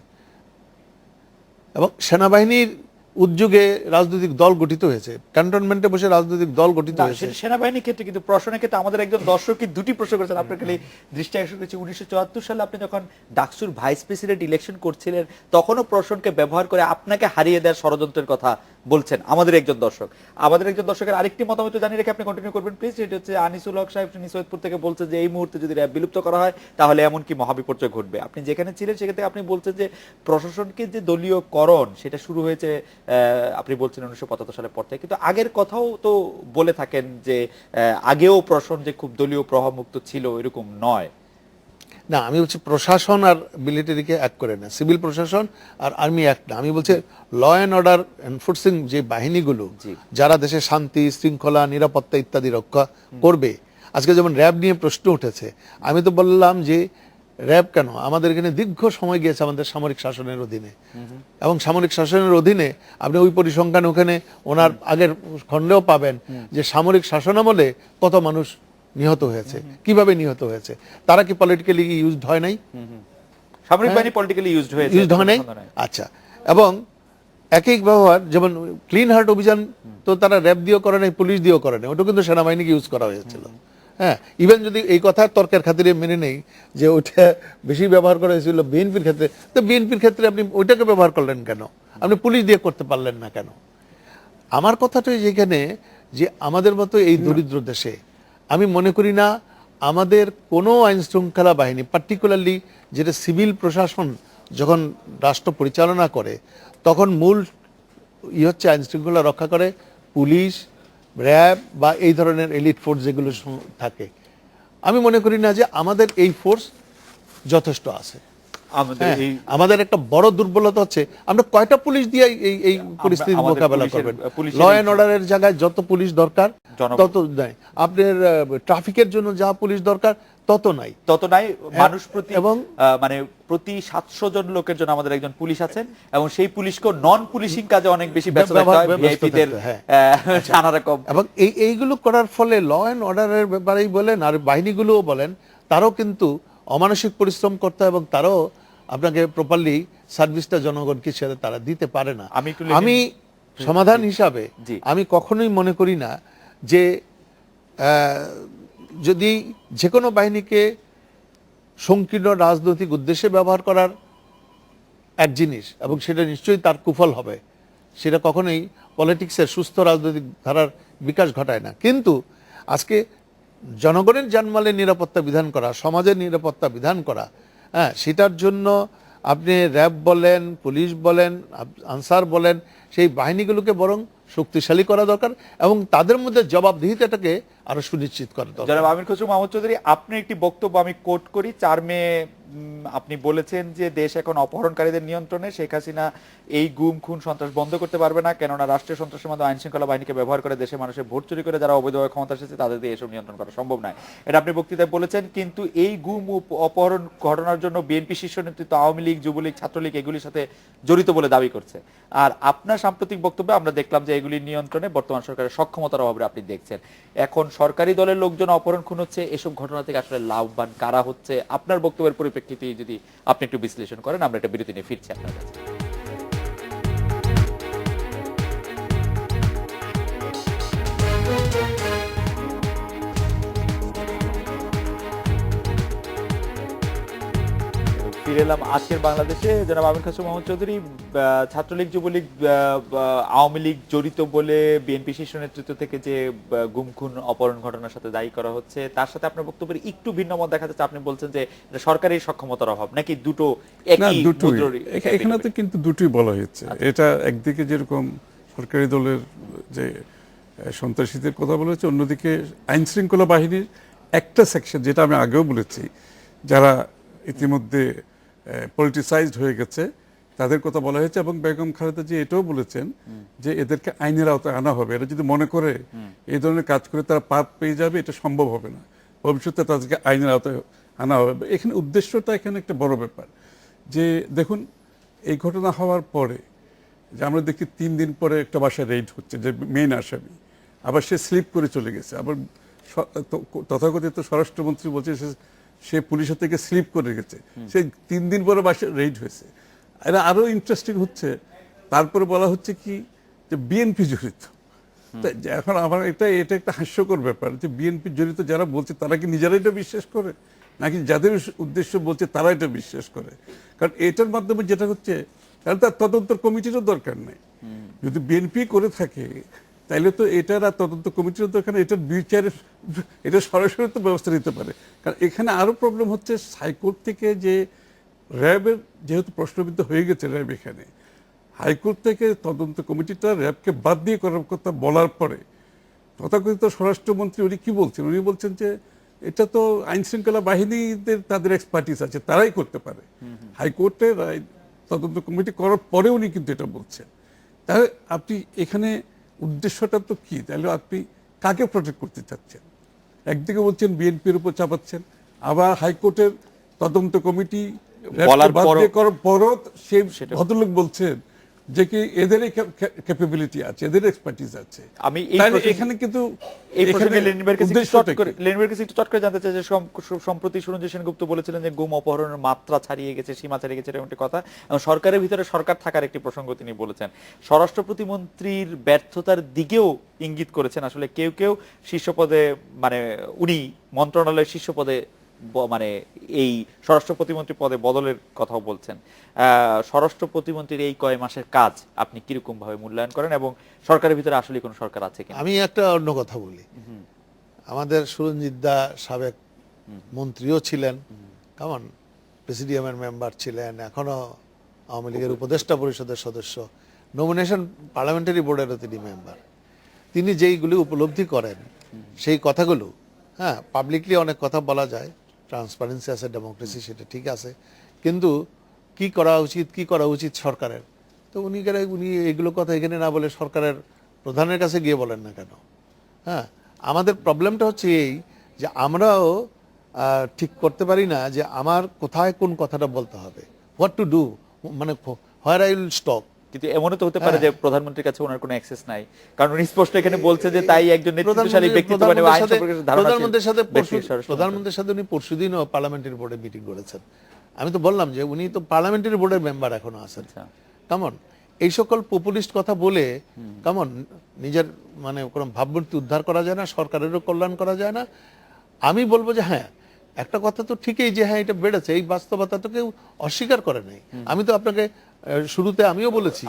S2: এবং সেনাবাহিনীর উদ্যোগে রাজনৈতিক দল গঠিত হয়েছে, ক্যান্টনমেন্টে বসে রাজনৈতিক দল গঠিত হয়েছে।
S1: সেনাবাহিনীর ক্ষেত্রে কিন্তু প্রশ্নের ক্ষেত্রে আমাদের একজন দর্শকই 2টি প্রশ্ন করেছেন, আপনার খালি দৃষ্টি আকর্ষণ করেছে। 1974 সালে আপনি যখন ডাকসুর ভাইস প্রেসিডেন্ট ইলেকশন করছিলেন তখনও প্রশ্নকে ব্যবহার করে আপনাকে হারিয়ে দেওয়ার ষড়যন্ত্রের কথা বলছেন আমাদের একজন দর্শক। আমাদের একজন দর্শকের আরেকটি মতামত জানিয়ে রেখে আপনি কন্টিনিউ করবেন প্লিজ। এটা হচ্ছে আনিসুল হক সাহেব সৈয়দপুর থেকে বলছে যে এই মুহূর্তে যদি র্যাব বিলুপ্ত করা হয় তাহলে এমন কি মহাবিপর্যয় ঘটবে। আপনি যেখানে ছিলেন সেখান থেকে আপনি বলছেন যে প্রশাসনকে যে দলীয়করণ সেটা শুরু হয়েছে আপনি বলছেন 1975 সালের পর থেকে, কিন্তু আগের কথাও তো বলে থাকেন যে আগেও প্রশাসন যে খুব দলীয় প্রভাবমুক্ত ছিল এরকম নয়।
S2: না, আমি বলছি প্রশাসন আর মিলিটারিকে এক করে না, সিভিল প্রশাসন আর আর্মি এক না। আমি বলছি ল অ্যান্ড অর্ডার এনফোর্সিং যে বাহিনীগুলো যারা দেশে শান্তি শৃঙ্খলা নিরাপত্তা ইত্যাদি রক্ষা করবে। আজকে যেমন র্যাব নিয়ে প্রশ্ন উঠেছে, আমি তো বললাম যে র্যাব কেন, আমাদের এখানে দীর্ঘ সময় গিয়েছে আমাদের সামরিক শাসনের অধীনে, এবং সামরিক শাসনের অধীনে আপনি ওই পরিসংখ্যান ওখানে ওনার আগের খণ্ডেও পাবেন যে সামরিক শাসনামলে কত মানুষ নিহত হয়েছে, কিভাবে নিহত হয়েছে। তারা কি পলিটিক্যালি ইউজড হয় নাই?
S1: সামরিক বাহিনী পলিটিক্যালি ইউজড
S2: হয় নাই। আচ্ছা, এবং একই ব্যবহার যেমন ক্লিন হার্ট অভিযান তো তারা র্যাব দিয়েও করে নাই, পুলিশ দিয়েও করে নাই, ওটা কিন্তু সেনাবাহিনীকে ইউজ করা হয়েছিল। হ্যাঁ, ইভেন যদি এই কথা তর্কের খাতিরে মেনে নেই যে ওইটা বেশি ব্যবহার করা হয়েছিল বিএনপির ক্ষেত্রে, তো বিএনপির ক্ষেত্রে আপনি ওইটাকে ব্যবহার করলেন কেন? আপনি পুলিশ দিয়ে করতে পারলেন না কেন? আমার কথাটাই যেখানে যে আমাদের মতো এই দরিদ্র দেশে আমি মনে করি না আমাদের কোনো আইন শৃঙ্খলা বাহিনী, পার্টিকুলারলি যেটা সিভিল প্রশাসন যখন রাষ্ট্র পরিচালনা করে তখন মূল হচ্ছে আইন শৃঙ্খলা রক্ষা করে পুলিশ, র্যাব বা এই ধরনের এলিট ফোর্স যেগুলো থাকে। আমি মনে করি না যে আমাদের এই ফোর্স যথেষ্ট আছে।
S1: আমাদের
S2: হ্যাঁ,
S1: এই
S2: আমাদের একটা বড় দুর্বলতা হচ্ছে আমরা কয়টা পুলিশ দিয়ে এই পরিস্থিতি
S1: আমাদের
S2: মোকাবেলা
S1: পুলিশের-
S2: করবেন?
S1: পুলিশের
S2: ল
S1: এই-
S2: অ্যান্ড অর্ডারের জায়গায় যত পুলিশ দরকার
S1: জন-
S2: তত নাই, আপনার ট্রাফিকের জন্য যা পুলিশ দরকার তত নাই।
S1: তত নাই, মানুষ প্রতি
S2: এবং
S1: মানে প্রতি 700 জন লোকের জন্য আমাদের একজন পুলিশ আছেন, এবং সেই পুলিশকে নন পুলিশিং কাজে অনেক বেশি ব্যস্ত থাকতে হয়,
S2: ব্যস্ত
S1: ভিআইপিদের
S2: থাকতে হয়,
S1: নানা রকম।
S2: এবং এইগুলো করার ফলে ল অ্যান্ড অর্ডারের ব্যাপারেই বলেন আর বাহিনীগুলোও বলেন, তারাও কিন্তু অমানসিক পরিশ্রম করতে হয় এবং তারাও আপনাকে প্রপারলি সার্ভিসটা জনগণকে সেটা তারা দিতে পারে না। আমি সমাধান হিসাবে
S1: জি।
S2: আমি কখনোই মনে করি না যে যদি যে কোনো বাহিনীকে সংকীর্ণ রাজনৈতিক উদ্দেশ্যে ব্যবহার করার এক জিনিস, এবং সেটা নিশ্চয়ই তার কুফল হবে, সেটা কখনোই পলিটিক্সের সুস্থ রাজনৈতিক ধারার বিকাশ ঘটায় না। কিন্তু আজকে জনগণের জানমালের নিরাপত্তা বিধান করা, সমাজের নিরাপত্তা বিধান করা, হ্যাঁ, সেটার জন্য আপনি র্যাব বলেন, পুলিশ বলেন, আনসার বলেন, সেই বাহিনীগুলোকে বরং শক্তিশালী করা দরকার এবং তাদের মধ্যে জবাবদিহিতাটাকে আরো সুনিশ্চিত করা দরকার।
S1: জনাব আমির খসরু মাহমুদ চৌধুরী, আপনি একটি বক্তব্য আমি কোট করি, 4 মে আপনি বলেছেন যে দেশ এখন অপহরণকারীদের নিয়ন্ত্রণে, শেখ হাসিনা এই গুম খুন সন্ত্রাস বন্ধ করতে পারবে না, কেননা রাষ্ট্রীয় সন্ত্রাসের মধ্যে আইন শৃঙ্খলা বাহিনীকে ব্যবহার করে দেশের মানুষের ভোট চুরি করে যারা অবৈধভাবে ক্ষমতা এসেছে তাদের দিয়ে এসব নিয়ন্ত্রণ করা সম্ভব নয়। এটা আপনি বক্তৃতায় বলেছেন। কিন্তু এই গুম ও অপহরণ ঘটনার জন্য বিএনপি শীর্ষ নেতৃত্ব আওয়ামী লীগ, যুবলীগ, ছাত্রলীগ এগুলির সাথে জড়িত বলে দাবি করছে। আর আপনার সাম্প্রতিক বক্তব্যে আমরা দেখলাম যে এগুলির নিয়ন্ত্রণে বর্তমান সরকারের সক্ষমতার অভাবে আপনি দেখছেন। এখন সরকারি দলের লোকজন অপহরণ খুন হচ্ছে, এসব ঘটনা থেকে আসলে লাভবান কারা হচ্ছে? আপনার বক্তব্যের পরিপ্রেক্ষিতে যদি আপনি একটু বিশ্লেষণ করেন, আমরা একটা বিরতি নিয়ে ফিরছি আপনার কাছে। ফিরে এলাম আজকের বাংলাদেশে। জনাব আমির খসরু মাহমুদ চৌধুরী, ছাত্রলীগ, যুবলীগ, আওয়ামী লীগ জড়িত বলে বিএনপি শীর্ষ নেতৃত্ব থেকে যে গুম খুন অপহরণ ঘটনার সাথে দায়ী করা হচ্ছে, তার সাথে আপনার বক্তব্যের একটু ভিন্ন মত দেখা যাচ্ছে। আপনি বলছেন যে এটা সরকারি সক্ষমতার অভাব, নাকি দুটো
S3: না,
S1: একই
S3: দুটোই।
S1: মুদ্রার?
S3: এখানে তো কিন্তু দুটোই বলা হয়েছে। এটা একদিকে যেরকম সরকারি দলের যে সন্ত্রাসীদের কথা বলেছে, অন্যদিকে আইন শৃঙ্খলা বাহিনীর একটা সেকশন, যেটা আমি আগেও বলেছি, যারা ইতিমধ্যে পলিটিসাইজড হয়ে গেছে তাদের কথা বলা হয়েছে। এবং বেগম খালেদা জি এটাও বলেছেন যে এদেরকে আইনের আওতায় আনা হবে। এরা যদি মনে করে এই ধরনের কাজ করে তারা পাপ পেয়ে যাবে, এটা সম্ভব হবে না। ভবিষ্যতে তাদেরকে আইনের আওতায় আনা হবে। এখানে উদ্দেশ্যটা এখানে একটা বড় ব্যাপার। যে দেখুন, এই ঘটনা হওয়ার পরে যে আমরা দেখি 3 দিন পরে একটা বাসায় রেইড হচ্ছে, যে মেইন আসামি আবার সে স্লিপ করে চলে গেছে। আবার তথাকথিত স্বরাষ্ট্রমন্ত্রী বলছে সে পুলিশের থেকে স্লিপ করে গেছে, সে 3 দিন পরে বাসায় রেইড হয়েছে। এটা আরো ইন্টারেস্টিং হচ্ছে, তারপরে বলা হচ্ছে কি যে বিএনপি জড়িত। এখন আমার এটা একটা হাস্যকর ব্যাপার যে বিএনপি জড়িত যারা বলছে তারা কি নিজেরা এটা বিশ্বাস করে, নাকি যাদের উদ্দেশ্য বলছে তারা এটা বিশ্বাস করে? কারণ এটার মাধ্যমে যেটা হচ্ছে, তাহলে তার তদন্ত কমিটিরও দরকার নেই। যদি বিএনপি করে থাকে তাইলে তো এটার আর তদন্ত কমিটিরও দরকার নেই, এটার বিচারের, এটা সরাসরি তো ব্যবস্থা নিতে পারে। কারণ এখানে আরো প্রবলেম হচ্ছে, হাইকোর্ট থেকে যে র্যাবের যেহেতু প্রশ্নবিদ্ধ হয়ে গেছে র্যাব, এখানে হাইকোর্ট থেকে তদন্ত কমিটিটা র্যাবকে বাদ দিয়ে করার কথা বলার পরে তথাকথিত স্বরাষ্ট্রমন্ত্রী উনি কি বলছেন? উনি বলছেন যে এটা তো আইন শৃঙ্খলা বাহিনীদের তাদের এক্সপার্টিস আছে, তারাই করতে পারে। হাইকোর্টের তদন্ত কমিটি করার পরে উনি কিন্তু এটা বলছেন। তাহলে আপনি এখানে উদ্দেশ্যটা তো কি? তাহলে আপনি কাকে প্রটেক্ট করতে চাচ্ছেন? একদিকে বলছেন বিএনপির উপর চাপাচ্ছেন, আবার হাইকোর্টের তদন্ত কমিটি
S1: বলার
S3: পরও সেই ভদ্রলোক বলছেন যে কি এদের ক্যাপাবিলিটি আছে, এদের এক্সপার্টিস আছে।
S1: আমি
S3: এখানে কিন্তু
S1: এই প্রসঙ্গে লেনিনের কাছে একটু চট করে জানতে চাই যে সম্প্রতি সুরঞ্জিত সেনগুপ্ত বলেছিলেন যে গুম অপহরণের মাত্রা ছাড়িয়ে গেছে, সীমা ছাড়িয়ে গেছে, এরকম একটি কথা। এবং সরকারের ভিতরে সরকার থাকার একটি প্রসঙ্গ তিনি বলেছেন। স্বরাষ্ট্র প্রতিমন্ত্রীর ব্যর্থতার দিকেও ইঙ্গিত করেছেন। আসলে কেউ কেউ শীর্ষ পদে, মানে উনি মন্ত্রণালয়ের শীর্ষ পদে, মানে এই স্বরাষ্ট্র প্রতিমন্ত্রী পদে বদলের কথাও বলছেন। স্বরাষ্ট্র প্রতিমন্ত্রীর এই কয় মাসের কাজ আপনি কিরকম ভাবে মূল্যায়ন করেন, এবং সরকারের ভিতরে আসলে কোন সরকার আছে কিনা?
S2: আমি একটা অন্য কথা বলি। আমাদের সুরঞ্জিত দা সাবেক মন্ত্রীও ছিলেন, কেমন প্রেসিডিয়ামের মেম্বার ছিলেন, এখনো আওয়ামী লীগের উপদেষ্টা পরিষদের সদস্য, নমিনেশন পার্লামেন্টারি বোর্ডেরও তিনি মেম্বার। তিনি যেইগুলি উপলব্ধি করেন সেই কথাগুলো, হ্যাঁ, পাবলিকলি অনেক কথা বলা যায়, ট্রান্সপারেন্সি আছে, ডেমোক্রেসি, সেটা ঠিক আছে, কিন্তু কি করা উচিত সরকারের, তো উনি এগুলো কথা এখানে না বলে সরকারের প্রধানের কাছে গিয়ে বলেন না কেন? হ্যাঁ, আমাদের প্রবলেমটা হচ্ছে এই যে আমরাও ঠিক করতে পারি না যে আমার কোথায় কোন কথাটা বলতে হবে, হোয়াট টু ডু, মানে হোয়ার আই উইল স্টপ।
S1: কিন্তু এমনও তো হতে পারে যে প্রধানমন্ত্রীর কাছে ওনার কোনো অ্যাক্সেস নাই, কারণ উনি স্পষ্ট এখানে বলছে যে তাই একজন নেতৃত্বশালী ব্যক্তিত্ব মানে আইন সম্পর্কে ধারণা
S2: প্রধানমন্ত্রীর সাথে উনি পরশুদিনও পার্লামেন্টারি বোর্ডে মিটিং করেছেন। আমি তো বললাম যে উনি তো পার্লামেন্টারি বোর্ডের মেম্বার এখনো আছেন। কেমন এই সকল পপুলিস্ট কথা বলে কেমন নিজের মানে কোনো ভাবমূর্তি উদ্ধার করা যায় না, সরকারেরও কল্যাণ করা যায় না। আমি বলবো যে হ্যাঁ, একটা কথা তো ঠিকই যে হ্যাঁ এটা বেড়েছে, এই বাস্তবতা তো কেউ অস্বীকার করে নাই। আমি তো আপনাকে শুরুতে আমিও বলেছি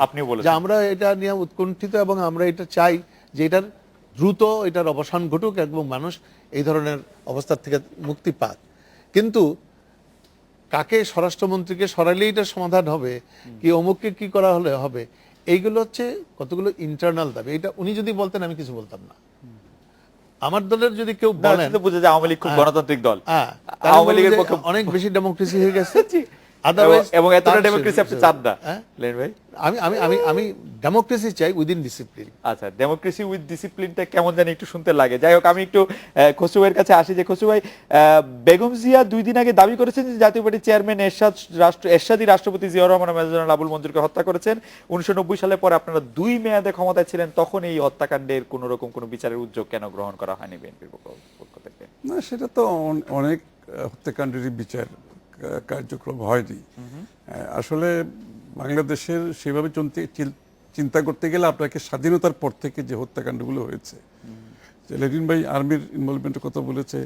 S2: যে আমরা এটা নিয়ে উৎকণ্ঠিত এবং আমরা এটা চাই যে এটার দ্রুত এটার অবসান ঘটুক এবং মানুষ এই ধরনের অবস্থার থেকে মুক্তি পাক। কিন্তু কাকে স্বরাষ্ট্রমন্ত্রীকে সরাইলেই এটার সমাধান হবে, কি অমুককে কি করা হলে হবে, এইগুলো হচ্ছে কতগুলো ইন্টারনাল দাবি। এটা উনি যদি বলতেন আমি কিছু বলতাম না। আমার দলের যদি কেউ বলেন
S1: বুঝে যে আওয়ামী লীগ খুব গণতান্ত্রিক দল,
S2: আওয়ামী লীগের পক্ষে অনেক বেশি ডেমোক্রেসি হয়ে গেছে,
S1: এবং এতটা ডেমোক্রেসি আপনি চান না লেন ভাই।
S2: আমি ডেমোক্রেসি চাই উইদিন ডিসিপ্লিন।
S1: আচ্ছা, ডেমোক্রেসি উইথ ডিসিপ্লিনটা কেমন জানি একটু শুনতে লাগে। যাই হোক, আমি একটু খসরু ভাইয়ের কাছে আসি যে খসরু ভাই, বেগম জিয়া 2 দিন আগে দাবি করেছেন যে জাতীয় পার্টির চেয়ারম্যান এরশাদই রাষ্ট্রপতি জিয়াউর রহমান মেজর জেনারেল আবুল মঞ্জুরকে হত্যা করেছেন। 1990 সালের পরে আপনারা 2 মেয়াদে ক্ষমতায় ছিলেন, তখন এই হত্যাকাণ্ডের কোন রকম কোনো বিচারের উদ্যোগ কেন গ্রহণ করা হয়নি বিএনপির পক্ষ থেকে?
S3: না, সেটা তো অনেক হত্যাকাণ্ডেরই বিচার কার্যক্রম হয়নি। আসলে বাংলাদেশের সেভাবে চিন্তা করতে গেলে আপনাকে স্বাধীনতার পর থেকে যে হত্যাকাণ্ডগুলো হয়েছে, যে লেনিন ভাই আর্মির ইনভলভমেন্টের কথা বলেছে,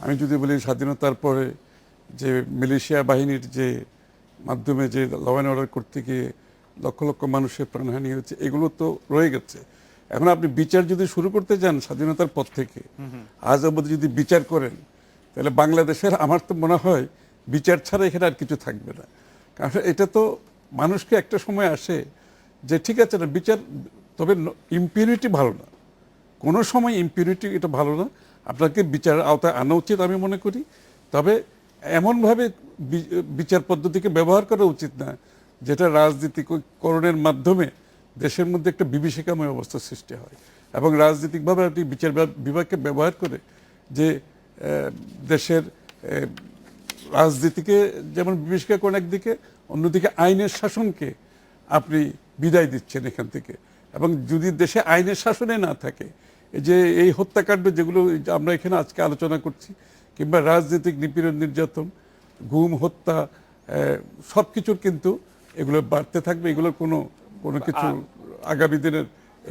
S3: আমি যদি বলি স্বাধীনতার পরে যে মিলিশিয়া বাহিনীর যে মাধ্যমে যে ল অ্যান্ড অর্ডার করতে গিয়ে লক্ষ লক্ষ মানুষের প্রাণহানি হয়েছে, এগুলো তো রয়ে গেছে। এখন আপনি বিচার যদি শুরু করতে যান স্বাধীনতার পর থেকে আজ অবধি যদি বিচার করেন, তাহলে বাংলাদেশের আমার তো মনে হয় বিচার ছাড়া এখানে আর কিছু থাকবে না। কারণ এটা তো মানুষকে একটা সময় আসে যে ঠিক আছে না বিচার, তবে ইম্পিউনিটি ভালো না, কোনো সময় ইম্পিউনিটি এটা ভালো না, আপনাকে বিচারের আওতায় আনা উচিত আমি মনে করি। তবে এমনভাবে বিচার পদ্ধতিকে ব্যবহার করা উচিত না যেটা রাজনীতিকরণের মাধ্যমে দেশের মধ্যে একটা বিভীষিকাময় অবস্থা সৃষ্টি হয়, এবং রাজনৈতিকভাবে আপনি বিচার বিভাগকে ব্যবহার করে যে দেশের রাজনীতিকে যেমন বিভীষিকা করেন একদিকে, অন্যদিকে আইনের শাসনকে আপনি বিদায় দিচ্ছেন এখান থেকে। এবং যদি দেশে আইনের শাসনে না থাকে, যে এই হত্যাকাণ্ড যেগুলো আমরা এখানে আজকে আলোচনা করছি, কিংবা রাজনৈতিক নিপীড়ন, নির্যাতন, গুম, হত্যা, সব কিছুর কিন্তু এগুলো বাড়তে থাকবে। এগুলোর কোনো কিছু আগামী দিনের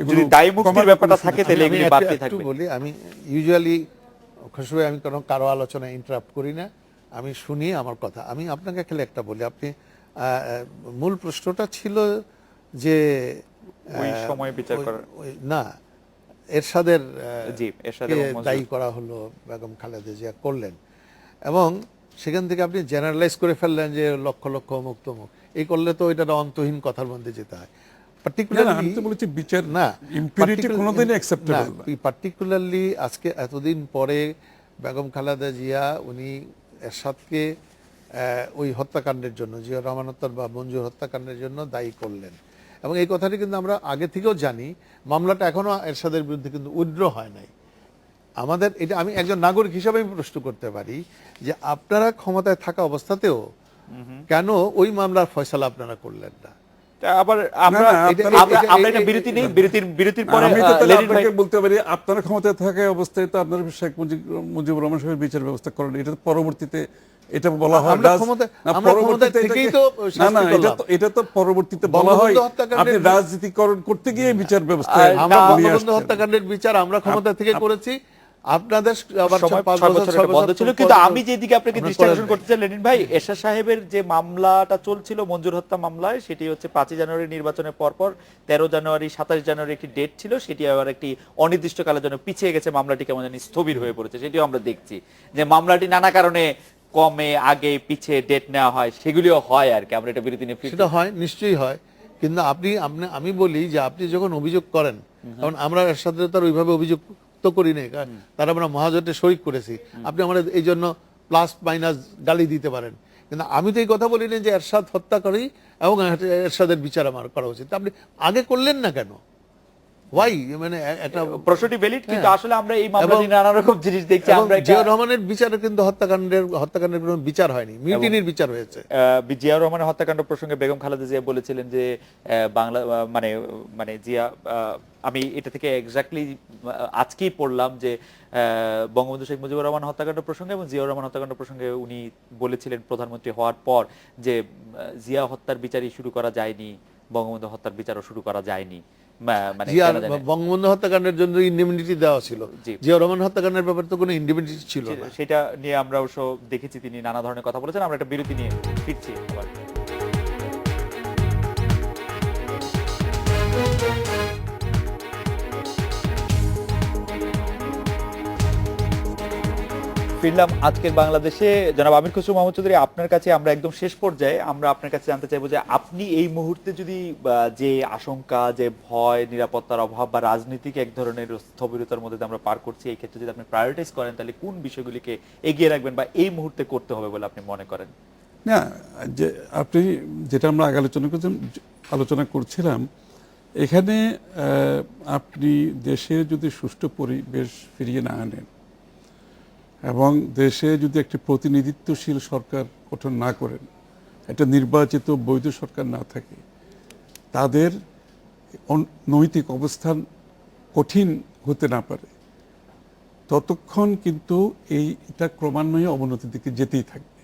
S1: যদি দায়ী মুক্তির ব্যাপারটা থাকে তাহলে এগুলি বাড়তে থাকবে।
S2: বলি আমি ইউজুয়ালি খসরু আমি কোনো কারো আলোচনা ইন্টারাপ্ট করি না, আমি শুনি আমার কথা। আমি আপনাকে খেলে একটা বলি, আপনি মূল প্রশ্নটা ছিল যে
S1: ওই সময় বিচার করার
S2: না এরশাদের
S1: এরশাদের
S2: দায়ী করা হলো, বেগম খালেদা জিয়া করলেন, এবং সেখান থেকে আপনি জেনারেলাইজ করে ফেললেন যে লক্ষ লক্ষ মুক্ত মুখ, এই করলে তো এটা অন্তহীন কথার মধ্যে যেতে হয়। পার্টিকুলারলি আজকে এতদিন পরে বেগম খালেদা জিয়া উনি এরশাদকে ওই হত্যাকাণ্ডের জন্য, জিয়া রহমান হত্যার বা মঞ্জুর হত্যাকাণ্ডের জন্য দায়ী করলেন, এবং এই কথাটি কিন্তু আমরা আগে থেকেও জানি। মামলাটা এখনো এরশাদের বিরুদ্ধে কিন্তু উইথড্র হয় নাই। আমাদের এটা আমি একজন নাগরিক হিসাবে আমি প্রশ্ন করতে পারি যে আপনারা ক্ষমতায় থাকা অবস্থাতেও কেন ওই মামলার ফয়সালা আপনারা করলেন না?
S1: আবার আমরা একটা বিরতি নেই, বিরতির পরে
S3: বলতে পারি আপনারা ক্ষমতায় থাকা অবস্থায় তো আপনারা শেখ মুজিবুর রহমান সাহেবের বিচার ব্যবস্থা করেন, এটা পরবর্তীতে এটা বলা হয় এটা তো পরবর্তীতে বলা হয় আপনি রাজনীতিকরণ করতে গিয়ে বিচার ব্যবস্থা।
S2: হত্যাকাণ্ডের বিচার আমরা ক্ষমতা থেকে করেছি, আপনাদের
S1: বন্ধ ছিল। কিন্তু আমি যেদিকে আপনাকে দৃষ্টি আকর্ষণ করতে চাই লেনিন ভাই, এরশাদ সাহেবের যে মামলাটা চলছিল মঞ্জুর হত্যা মামলায়, সেটি হচ্ছে 5 জানুয়ারি নির্বাচনের পরপর 13 জানুয়ারি 27 জানুয়ারি একটি ডেট ছিল, সেটি আবার একটি অনির্দিষ্টকালের জন্য পিছিয়ে গেছে, মামলাটি কেমন জানি স্থবির হয়ে পড়েছে। সেটিও আমরা দেখছি যে মামলাটি নানা কারণে কমে আগে পিছিয়ে ডেট নেওয়া হয়, সেগুলিও হয় আর কি। আমরা এটা বিরতি নিয়ে
S2: সেটা হয়, নিশ্চয়ই হয়। কিন্তু আমি বলি যে আপনি যখন অভিযোগ করেন, কারণ আমরা এরশাদের তার ওইভাবে অভিযোগ তো করি নাই, তারা আমরা মহাজোটে শরিক করেছি, আপনি আমাদের এই জন্য প্লাস মাইনাস গালি দিতে পারেন, কিন্তু আমি তো এই কথা বলি না যে এরশাদ হত্যা করি এবং এরশাদের বিচার আমার করা উচিত। আপনি আগে করলেন না কেন? ওয়াই? মানে একটা
S1: প্রশ্নটি ভ্যালিড, কিন্তু
S2: হ্যাঁ।
S1: আসলে আমরা এই মামলা
S2: এবং-
S1: নিয়ে নানা রকম জিনিস দেখছি।
S2: এবং
S1: আমরা একটা-
S2: জিয়াউর রহমানের বিচারে কিন্তু হত্যাকাণ্ডের কোনো বিচার হয়নি, মিউটিনির বিচার হয়েছে।
S1: জিয়াউর রহমানের হত্যাকাণ্ড প্রসঙ্গে বেগম খালেদা জিয়া বলেছিলেন যে বাংলা মানে মানে জিয়া আমি এটা থেকে এক্স্যাক্টলি আজকেই পড়লাম যে বঙ্গবন্ধু শেখ মুজিবুর রহমান হত্যাকাণ্ড প্রসঙ্গে এবং জিয়াউর রহমান হত্যাকাণ্ড প্রসঙ্গে উনি বলেছিলেন প্রধানমন্ত্রী হওয়ার পর যে জিয়া হত্যার বিচারই শুরু করা যায়নি, বঙ্গবন্ধু হত্যার বিচারও শুরু করা যায়নি। মানে
S2: জিয়ার
S1: কেন জানেন?
S2: বঙ্গবন্ধু হত্যাকাণ্ডের জন্য ইন্ডিমিনিটি দেওয়া ছিল,
S1: জি।
S2: জিয়াউর রহমান হত্যাকাণ্ডের ব্যাপারে তো কোনো ইন্ডিমিনিটি ছিল না।
S1: সেটা নিয়ে আমরা অবশ্য দেখেছি তিনি নানা ধরনের কথা বলেছেন। আমরা একটা বিরতি নিয়ে ফিরছি আবার। ফিরলাম আজকের বাংলাদেশে। জনাব আমির খসরু মাহমুদ চৌধুরী, আপনার কাছে আমরা একদম শেষ পর্যায়ে আমরা আপনার কাছে জানতে চাইবো যে আপনি এই মুহূর্তে যদি যে আশঙ্কা, যে ভয়, নিরাপত্তার অভাব বা রাজনীতিক এক ধরনের স্থবিরতার মধ্যে দিয়ে আমরা পার করছি, এই ক্ষেত্রে যদি আপনি প্রায়োরিটাইজ করেন তাহলে কোন বিষয়গুলিকে এগিয়ে রাখবেন বা এই মুহূর্তে করতে হবে বলে আপনি মনে করেন?
S3: না, যে আপনি যেটা আমরা আগে আলোচনা করছিলাম, এখানে আপনি দেশে যদি সুষ্ঠু পরিবেশ ফিরিয়ে না আনেন এবং দেশে যদি একটি প্রতিনিধিত্বশীল সরকার গঠন না করেন, একটা নির্বাচিত বৈধ সরকার না থাকে, তাদের নৈতিক অবস্থান কঠিন হতে না পারে, ততক্ষণ কিন্তু এটা ক্রমান্বয়ে অবনতির দিকে যেতেই থাকবে।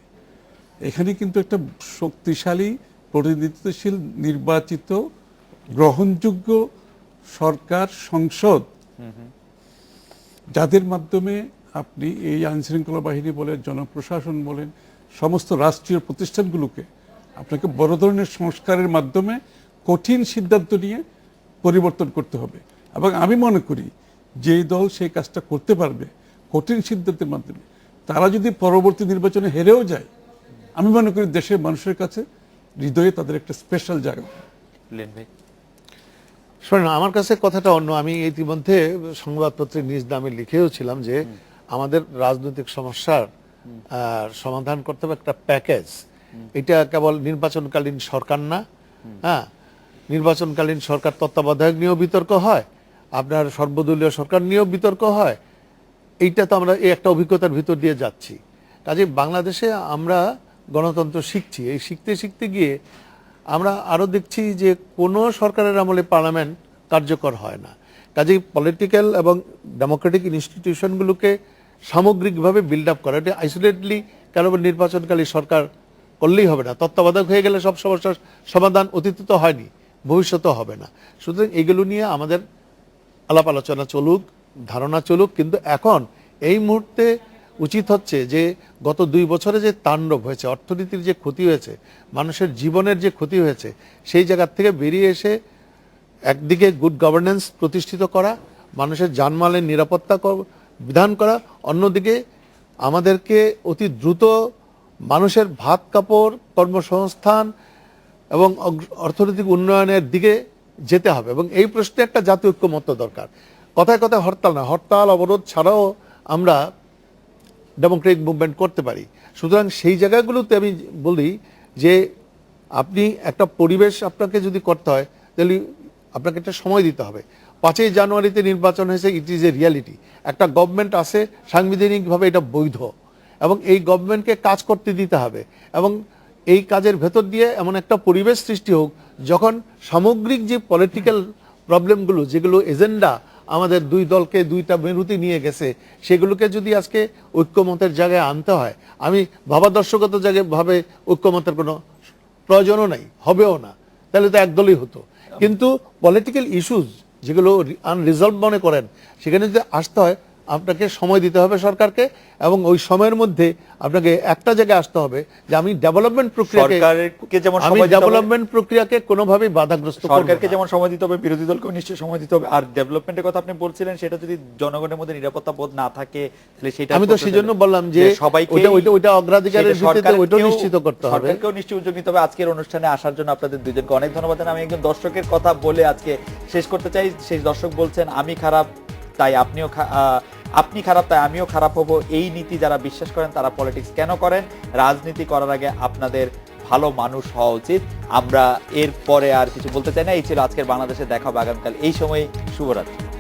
S3: এখানে কিন্তু একটা শক্তিশালী প্রতিনিধিত্বশীল নির্বাচিত গ্রহণযোগ্য সরকার, সংসদ, যাদের মাধ্যমে আপনি এই আইনশৃঙ্খলা বাহিনী বলেন, জনপ্রশাসন বলেন, সমস্ত রাষ্ট্রীয় প্রতিষ্ঠানগুলোকে আপনাকে বড় ধরনের সংস্কারের মাধ্যমে কঠিন সিদ্ধান্ত নিয়ে পরিবর্তন করতে হবে। এবং আমি মনে করি যেই দল সেই কাজটা করতে পারবে কঠিন সিদ্ধান্তের মাধ্যমে, তারা যদি পরবর্তী নির্বাচনে হেরেও যায়, আমি মনে করি দেশের মানুষের কাছে হৃদয়ে তাদের একটা স্পেশাল জায়গা।
S2: শোনেন, আমার কাছে কথাটা অন্য। আমি ইতিমধ্যে সংবাদপত্রে নিজ নামে লিখেও ছিলাম যে আমাদের রাজনৈতিক সমস্যার সমাধান করতে হবে একটা প্যাকেজ। এটা কেবল নির্বাচনকালীন সরকার না। হ্যাঁ, নির্বাচনকালীন সরকার তত্ত্বাবধায়ক নিয়েও বিতর্ক হয়, আপনার সর্বদলীয় সরকার নিয়েও বিতর্ক হয়। এইটা তো আমরা এই একটা অভিজ্ঞতার ভিতর দিয়ে যাচ্ছি। কাজে বাংলাদেশে আমরা গণতন্ত্র শিখছি। এই শিখতে শিখতে গিয়ে আমরা আরও দেখছি যে কোনো সরকারের আমলে পার্লামেন্ট কার্যকর হয় না। কাজেই পলিটিক্যাল এবং ডেমোক্রেটিক ইনস্টিটিউশনগুলোকে সামগ্রিকভাবে বিল্ড আপ করা, এটা আইসোলেটলি কেবল নির্বাচনকালী সরকার করলেই হবে না। তত্ত্বাবধায়ক হয়ে গেলে সব সমস্যার সমাধান অতীতে তো হয়নি, ভবিষ্যতেও হবে না। সুতরাং এগুলো নিয়ে আমাদের আলাপ আলোচনা চলুক, ধারণা চলুক। কিন্তু এখন এই মুহূর্তে উচিত হচ্ছে যে গত 2 বছরে যে তাণ্ডব হয়েছে, অর্থনীতির যে ক্ষতি হয়েছে, মানুষের জীবনের যে ক্ষতি হয়েছে, সেই জায়গার থেকে বেরিয়ে এসে একদিকে গুড গভর্নেন্স প্রতিষ্ঠিত করা, মানুষের জানমালের নিরাপত্তা বিধান করা, অন্যদিকে আমাদেরকে অতি দ্রুত মানুষের ভাত কাপড়, কর্মসংস্থান এবং অর্থনৈতিক উন্নয়নের দিকে যেতে হবে। এবং এই প্রশ্নে একটা জাতীয় ঐক্যমত্য দরকার। কথায় কথায় হরতাল না, হরতাল অবরোধ ছাড়াও আমরা ডেমোক্রেটিক মুভমেন্ট করতে পারি। সুতরাং সেই জায়গাগুলোতে আমি বলি যে আপনি একটা পরিবেশ আপনাকে যদি করতে হয় তাহলে আপনাকে একটা সময় দিতে হবে। 5ই জানুয়ারিতে নির্বাচন হয়েছে, ইট ইজ এ রিয়ালিটি। একটা গভর্নমেন্ট আছে, সাংবিধানিকভাবে এটা বৈধ, এবং এই গভর্নমেন্টকে কাজ করতে দিতে হবে। এবং এই কাজের ভেতর দিয়ে এমন একটা পরিবেশ সৃষ্টি হোক যখন সামগ্রিক যে পলিটিক্যাল প্রবলেমগুলো, যেগুলো এজেন্ডা আমাদের দুই দলকে দুইটা মেরুতে নিয়ে গেছে, সেগুলোকে যদি আজকে ঐক্যমতের জায়গায় আনতে হয়, আমি ভাবাদর্শগত জায়গায় ভাবে ঐক্যমতের কোনো প্রয়োজনও নাই, হবেও না, তাহলে তো একদলই হতো। কিন্তু পলিটিক্যাল ইস্যুজ যেগুলো আনরিজলভ মনে করেন, সেখানে যদি আসতে হয় আপনাকে সময় দিতে হবে সরকারকে, এবং ওই সময়ের মধ্যে আপনাকে একটা জায়গায় আসতে হবে যে আমি ডেভেলপমেন্ট প্রক্রিয়াকে কোনোভাবেই বাধাগ্রস্ত করব না।
S1: সরকারকে যেমন সময় দিতে হবে, বিরোধী দলকেও নিশ্চয়ই সময় দিতে হবে। আর ডেভেলপমেন্টের কথা আপনি বলছিলেন, সেটা যদি জনগণের মধ্যে নিরাপত্তা বোধ না থাকে তাহলে সেটা,
S2: আমি তো সেজন্য বললাম যে
S1: সবাইকে
S2: ওইটা অগ্রাধিকারের ভিত্তিতে ওইটা নিশ্চিত করতে হবে।
S1: সরকারকেও নিশ্চয়ই উদ্যোগ নিতে হবে। আজকের অনুষ্ঠানে আসার জন্য আপনাদের দুইজনকে অনেক ধন্যবাদ। আমি একজন দর্শকের কথা বলে আজকে শেষ করতে চাই। সেই দর্শক বলছেন আমি খারাপ তাই আপনিও আপনি খারাপ তাই আমিও খারাপ হব, এই নীতি যারা বিশ্বাস করেন তারা পলিটিক্স কেন করেন? রাজনীতি করার আগে আপনাদের ভালো মানুষ হওয়া উচিত। আমরা এর পরে আর কিছু বলতে চাই না। এই ছিল আজকের বাংলাদেশে দেখা হবে আগামীকাল এই সময়। শুভরাত্রি।